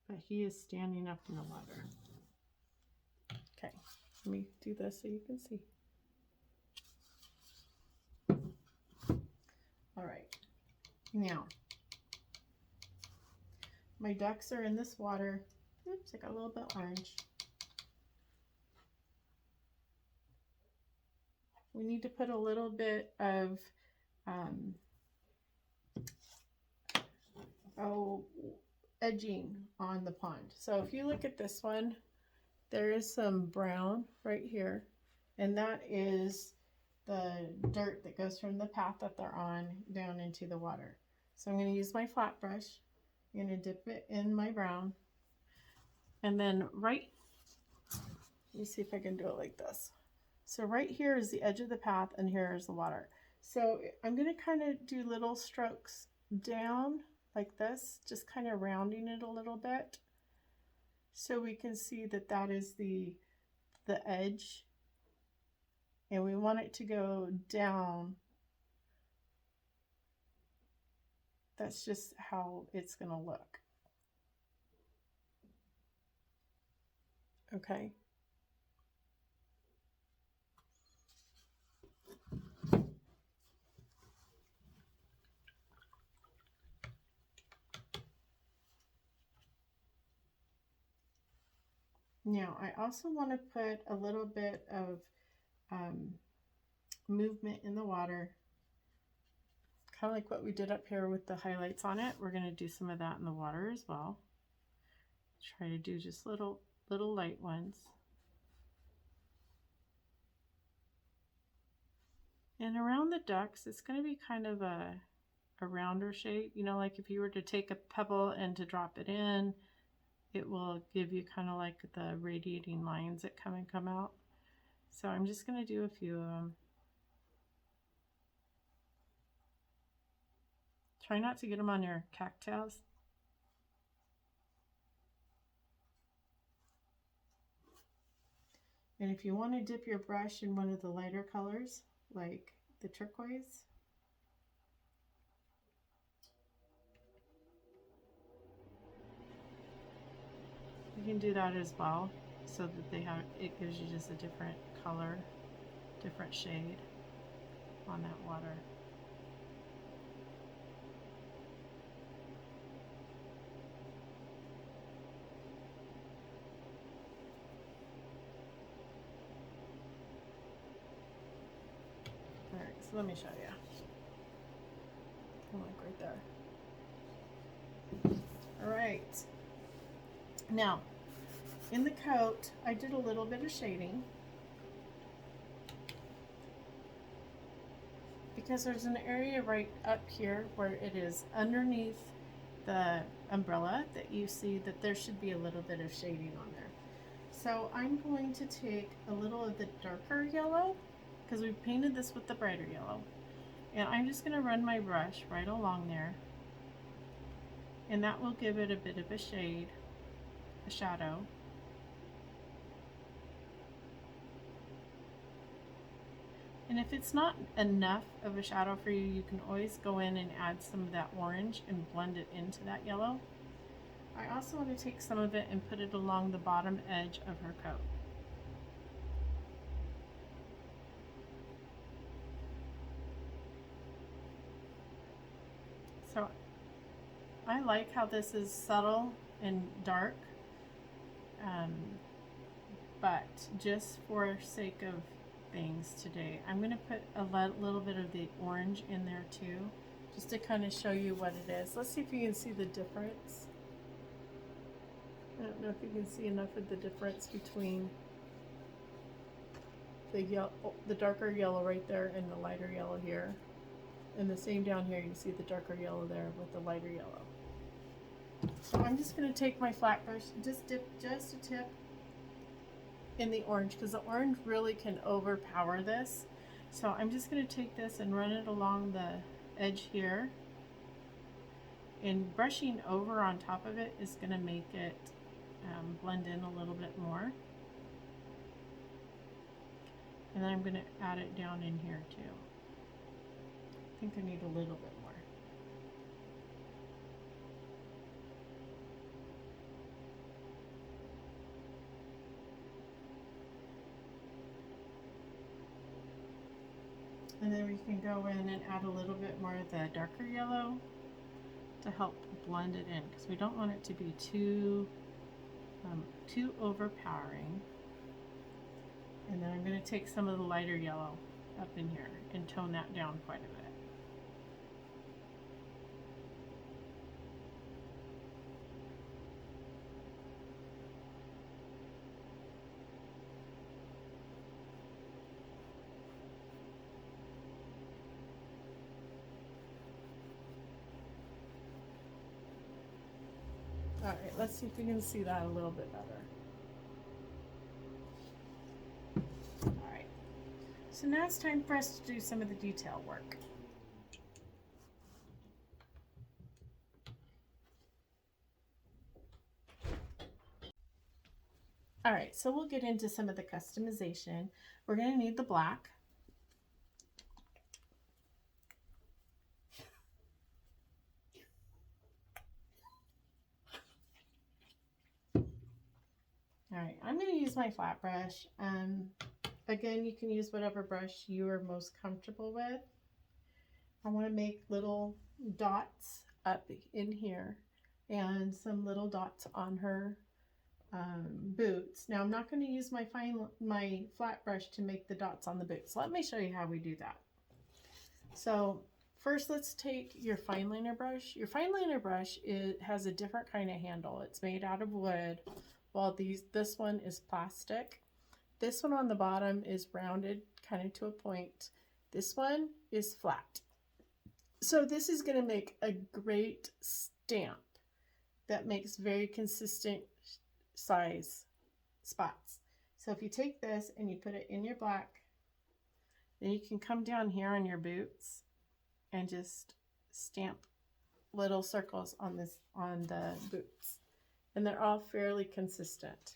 But he is standing up in the water. Okay, let me do this so you can see. All right, now my ducks are in this water. Oops, I got a little bit orange. We need to put a little bit of edging on the pond. So if you look at this one, there is some brown right here, and that is the dirt that goes from the path that they're on down into the water. So I'm going to use my flat brush. I'm going to dip it in my brown, and then let me see if I can do it like this. So right here is the edge of the path, and here is the water. So I'm going to kind of do little strokes down like this, just kind of rounding it a little bit, so we can see that that is the edge and we want it to go down. That's just how it's going to look. Okay. Now, I also want to put a little bit of movement in the water, kind of like what we did up here with the highlights on it. We're going to do some of that in the water as well. Try to do just little light ones. And around the ducks, it's going to be kind of a rounder shape. You know, like if you were to take a pebble and to drop it in, it will give you kind of like the radiating lines that come out. So I'm just going to do a few of them. Try not to get them on your cattails. And if you want to dip your brush in one of the lighter colors, like the turquoise, you can do that as well, so that it gives you just a different color, different shade on that water. All right, so let me show you. Kind of like right there. All right. Now, in the coat, I did a little bit of shading because there's an area right up here where it is underneath the umbrella that you see that there should be a little bit of shading on there. So I'm going to take a little of the darker yellow, because we painted this with the brighter yellow, and I'm just going to run my brush right along there, and that will give it a bit of a shade, a shadow. And if it's not enough of a shadow for you, you can always go in and add some of that orange and blend it into that yellow. I also want to take some of it and put it along the bottom edge of her coat. So I like how this is subtle and dark, but just for sake of things today, I'm going to put a little bit of the orange in there too, just to kind of show you what it is. Let's see if you can see the difference. I don't know if you can see enough of the difference between the darker yellow right there and the lighter yellow here. And the same down here, you see the darker yellow there with the lighter yellow. So I'm just going to take my flat brush, just dip just a tip in the orange, because the orange really can overpower this. So I'm just going to take this and run it along the edge here. And brushing over on top of it is going to make it blend in a little bit more. And then I'm going to add it down in here too. I think I need a little bit more. And then we can go in and add a little bit more of the darker yellow to help blend it in, because we don't want it to be too overpowering. And then I'm going to take some of the lighter yellow up in here and tone that down quite a bit. All right, let's see if we can see that a little bit better. All right, so now it's time for us to do some of the detail work. All right, so we'll get into some of the customization. We're going to need the black. All right, I'm going to use my flat brush. Again, you can use whatever brush you are most comfortable with. I want to make little dots up in here and some little dots on her boots. Now I'm not going to use my flat brush to make the dots on the boots. Let me show you how we do that. So first, let's take your fine liner brush. Your fine liner brush has a different kind of handle. It's made out of wood, while this one is plastic. This one on the bottom is rounded kind of to a point. This one is flat. So this is going to make a great stamp that makes very consistent size spots. So if you take this and you put it in your black, then you can come down here on your boots and just stamp little circles on the boots. And they're all fairly consistent.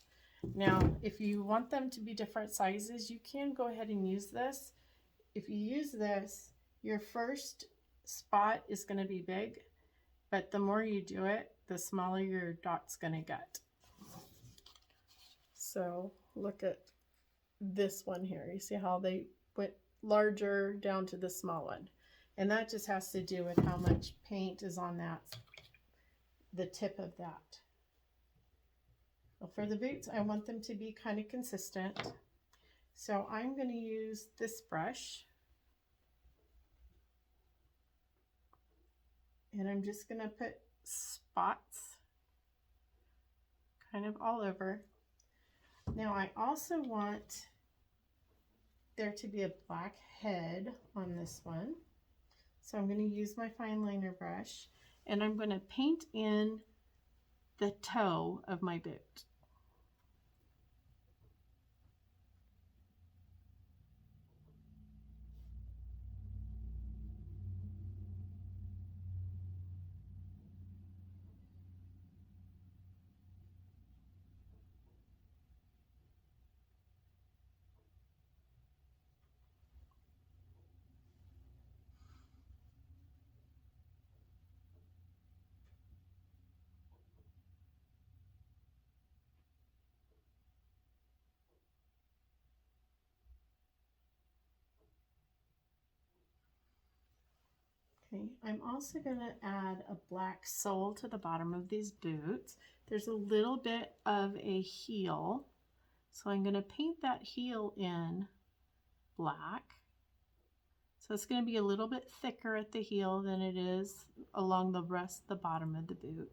Now, if you want them to be different sizes, you can go ahead and use this. If you use this, your first spot is going to be big, but the more you do it, the smaller your dot's going to get. So look at this one here. You see how they went larger down to the small one, and that just has to do with how much paint is on the tip of that. Well, for the boots, I want them to be kind of consistent, so I'm going to use this brush, and I'm just going to put spots kind of all over. Now I also want there to be a black head on this one. So I'm going to use my fine liner brush, and I'm going to paint in the toe of my boot. Okay, I'm also going to add a black sole to the bottom of these boots. There's a little bit of a heel, so I'm going to paint that heel in black. So it's going to be a little bit thicker at the heel than it is along the rest of the bottom of the boot.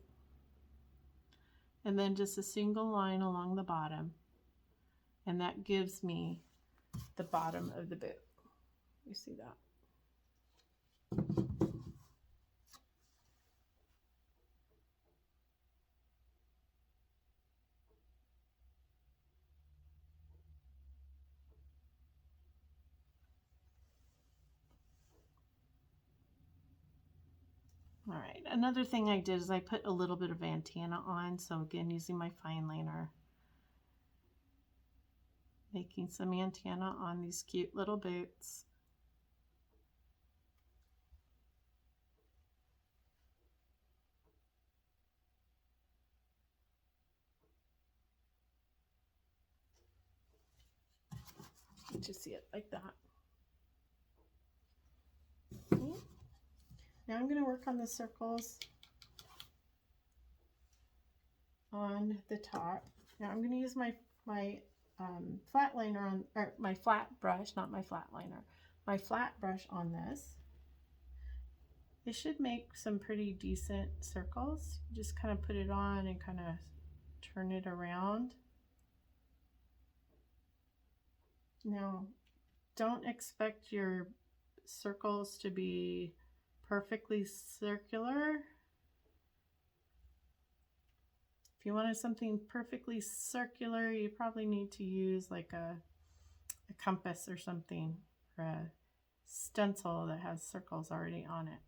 And then just a single line along the bottom, and that gives me the bottom of the boot. You see that? All right, another thing I did is I put a little bit of antenna on. So again, using my fine liner, making some antenna on these cute little boots. You just see it like that. Okay. Now I'm going to work on the circles on the top. Now I'm going to use my flat liner on, or my flat brush, not my flat liner, my flat brush on this. It should make some pretty decent circles. You just kind of put it on and kind of turn it around. Now, don't expect your circles to be perfectly circular. If you wanted something perfectly circular, you probably need to use like a compass or something, or a stencil that has circles already on it.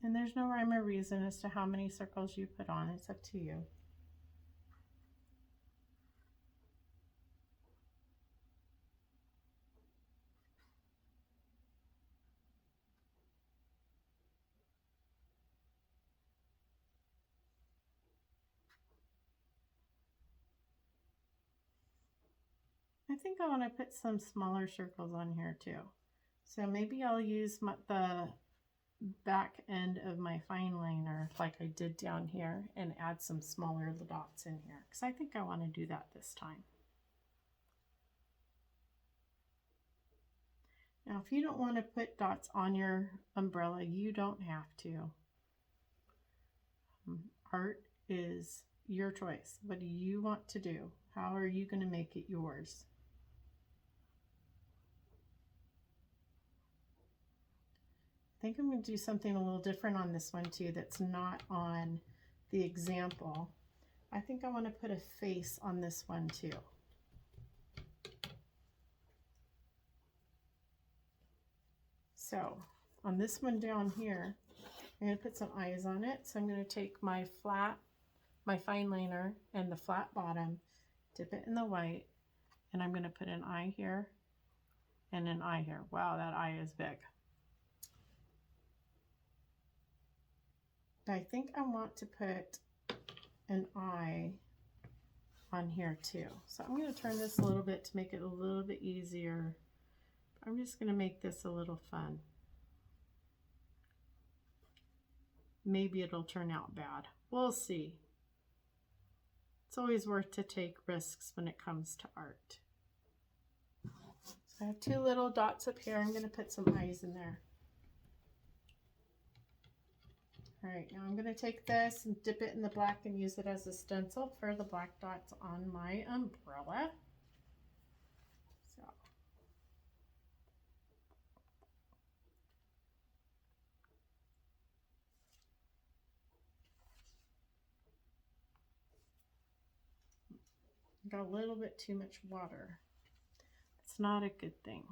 And there's no rhyme or reason as to how many circles you put on. It's up to you. I think I want to put some smaller circles on here too. So maybe I'll use the back end of my fine liner like I did down here and add some smaller dots in here because I think I want to do that this time. Now if you don't want to put dots on your umbrella, you don't have to. Art is your choice. What do you want to do? How are you going to make it yours? I think I'm going to do something a little different on this one too that's not on the example. I think I want to put a face on this one too. So on this one down here, I'm going to put some eyes on it. So I'm going to take my fine liner and the flat bottom, dip it in the white, and I'm going to put an eye here and an eye here. Wow, that eye is big. I think I want to put an eye on here too. So I'm going to turn this a little bit to make it a little bit easier. I'm just going to make this a little fun. Maybe it'll turn out bad. We'll see. It's always worth to take risks when it comes to art. So I have two little dots up here. I'm going to put some eyes in there. All right, now I'm going to take this and dip it in the black and use it as a stencil for the black dots on my umbrella. So. Got a little bit too much water. It's not a good thing.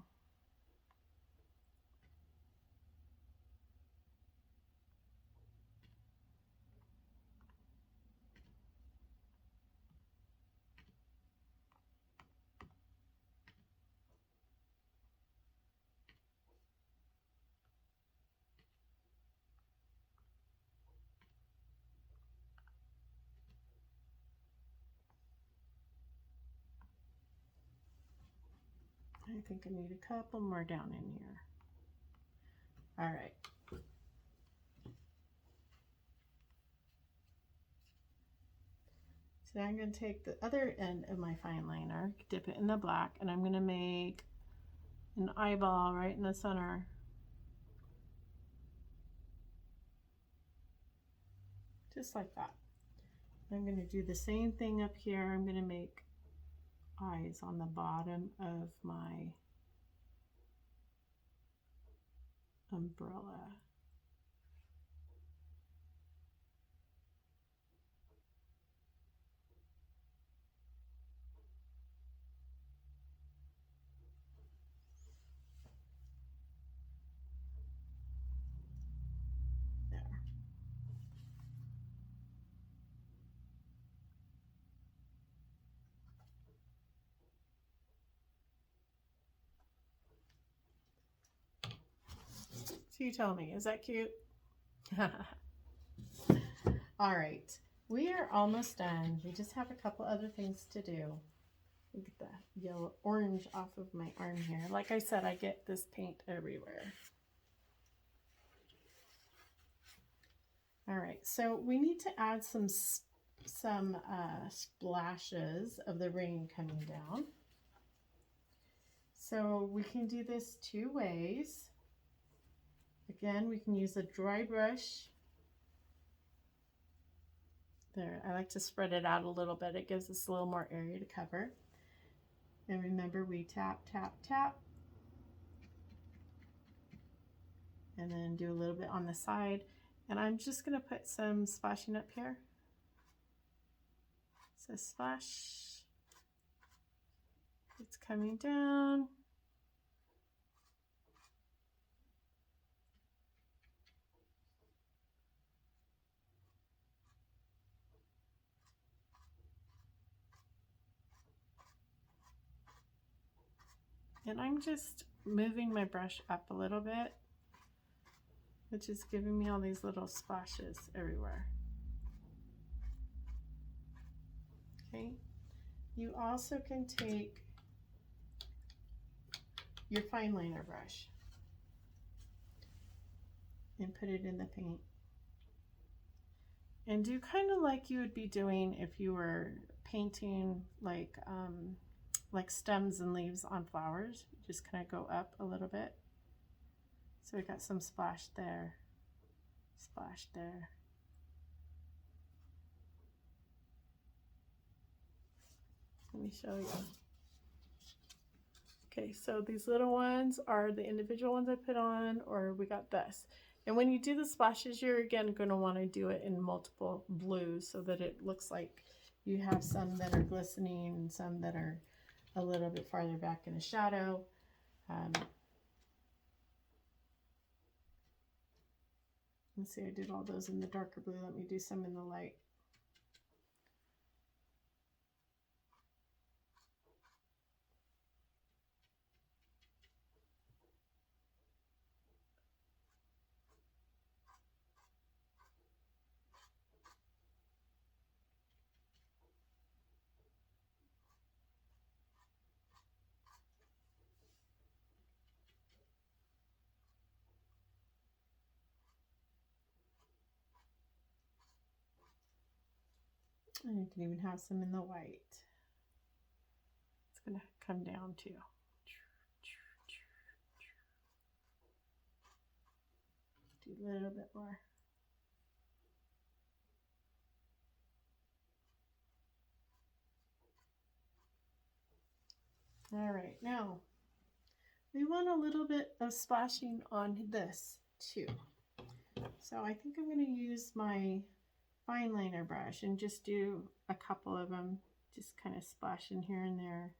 I think I need a couple more down in here. All right. So now I'm going to take the other end of my fine liner, dip it in the black, and I'm going to make an eyeball right in the center. Just like that. I'm going to do the same thing up here. I'm going to make eyes on the bottom of my umbrella. There. So you tell me, is that cute? All right, we are almost done. We just have a couple other things to do. Get the yellow orange off of my arm here. Like I said, I get this paint everywhere. All right, so we need to add some splashes of the rain coming down. So we can do this two ways. Again, we can use a dry brush. There, I like to spread it out a little bit. It gives us a little more area to cover. And remember, we tap, tap, tap. And then do a little bit on the side. And I'm just going to put some splashing up here. So splash. It's coming down. And I'm just moving my brush up a little bit, which is giving me all these little splashes everywhere. Okay. You also can take your fine liner brush and put it in the paint. And do kind of like you would be doing if you were painting like stems and leaves on flowers. Just kind of go up a little bit. So we got some splash there, splash there. Let me show you. Okay, so these little ones are the individual ones I put on, or we got this. And when you do the splashes, you're again going to want to do it in multiple blues so that it looks like you have some that are glistening and some that are a little bit farther back in the shadow. Let's see, I did all those in the darker blue. Let me do some in the light. And you can even have some in the white. It's going to come down too. Do a little bit more. All right, now we want a little bit of splashing on this too. So I think I'm going to use my fine liner brush and just do a couple of them, just kind of splashing here and there.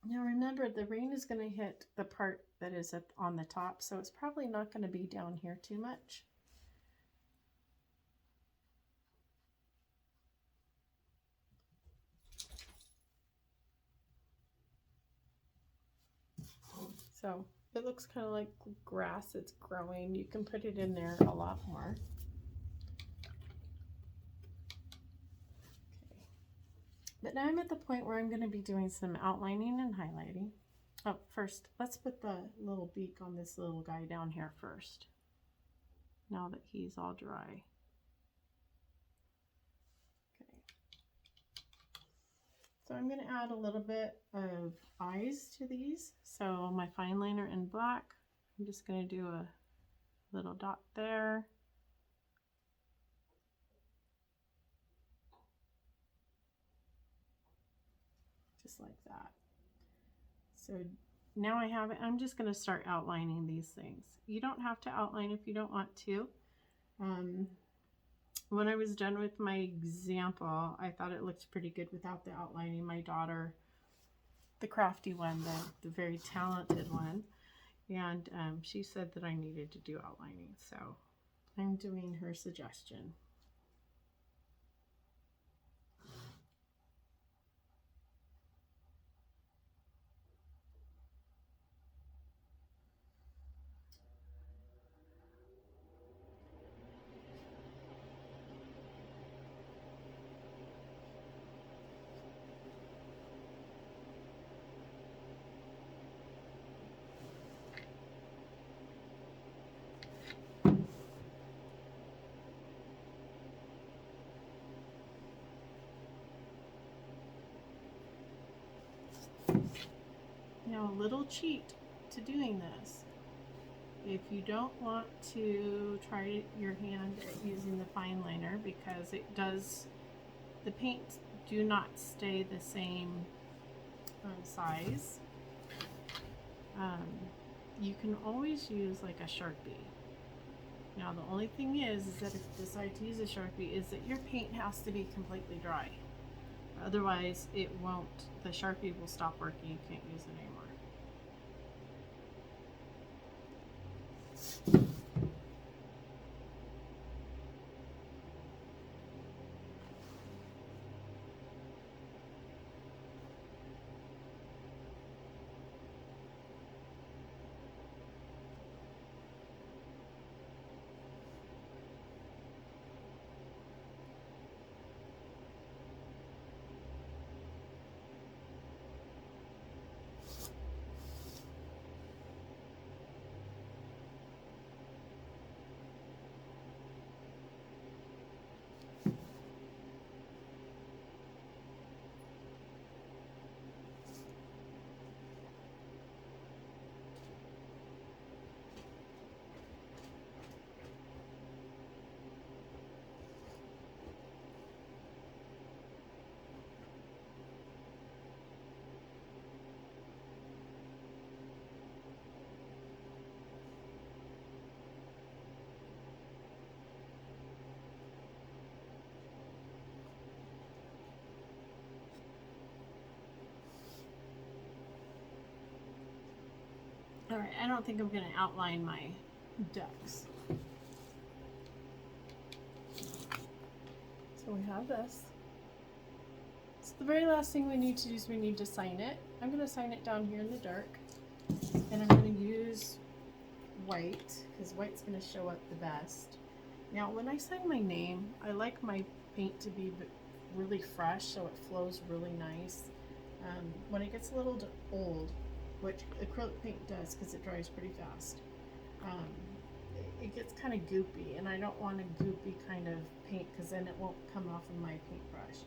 Now remember, the rain is going to hit the part that is on the top, so it's probably not going to be down here too much. So it looks kind of like grass, it's growing. You can put it in there a lot more. But now I'm at the point where I'm going to be doing some outlining and highlighting. Oh, first, let's put the little beak on this little guy down here first, now that he's all dry. Okay. So I'm going to add a little bit of eyes to these. So my fine liner in black, I'm just going to do a little dot there. Just like that. So now I have it. I'm just going to start outlining these things. You don't have to outline if you don't want to. When I was done with my example, I thought it looked pretty good without the outlining. My daughter, the crafty one, the very talented one, and she said that I needed to do outlining. So I'm doing her suggestion. Now, a little cheat to doing this. If you don't want to try your hand at using the fine liner, because it does, the paints do not stay the same size, you can always use like a Sharpie. Now the only thing is that if you decide to use a Sharpie, is that your paint has to be completely dry. Otherwise it won't, the Sharpie will stop working, you can't use it anymore. Alright, I don't think I'm going to outline my ducks. So we have this. So the very last thing we need to do is we need to sign it. I'm going to sign it down here in the dark. And I'm going to use white, because white's going to show up the best. Now when I sign my name, I like my paint to be really fresh so it flows really nice. When it gets a little old, which acrylic paint does because it dries pretty fast, it gets kind of goopy, and I don't want a goopy kind of paint because then it won't come off of my paintbrush.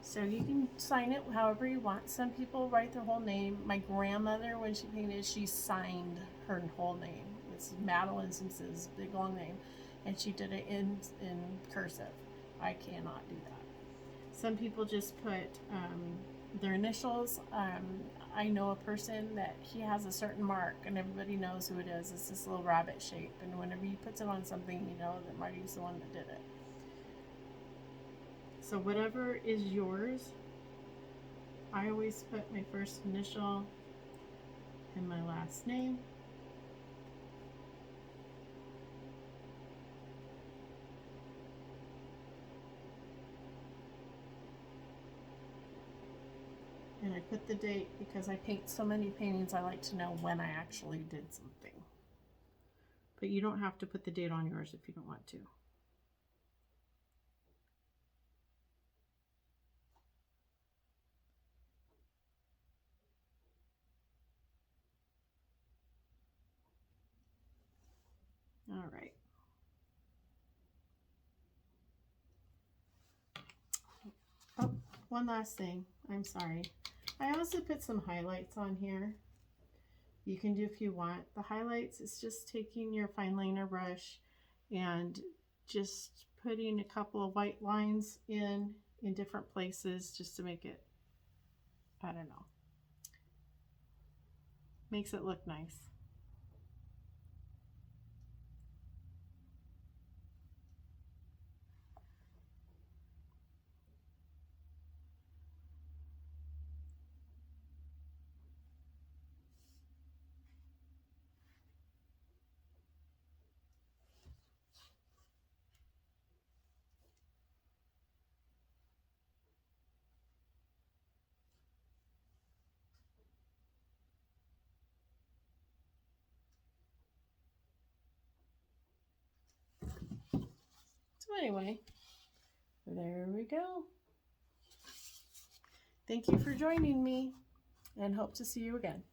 So you can sign it however you want. Some people write their whole name. My grandmother, when she painted, she signed her whole name. It's Madeline Simpson's big long name, and she did it in cursive. I cannot do that. Some people just put their initials. I know a person that he has a certain mark, and everybody knows who it is. It's this little rabbit shape, and whenever he puts it on something, you know that Marty's the one that did it. So whatever is yours, I always put my first initial and my last name. And I put the date because I paint so many paintings, I like to know when I actually did something. But you don't have to put the date on yours if you don't want to. All right. Oh, one last thing. I'm sorry. I also put some highlights on here. You can do if you want. The highlights is just taking your fine liner brush and just putting a couple of white lines in different places just to make it, I don't know, makes it look nice. So anyway, there we go. Thank you for joining me, and hope to see you again.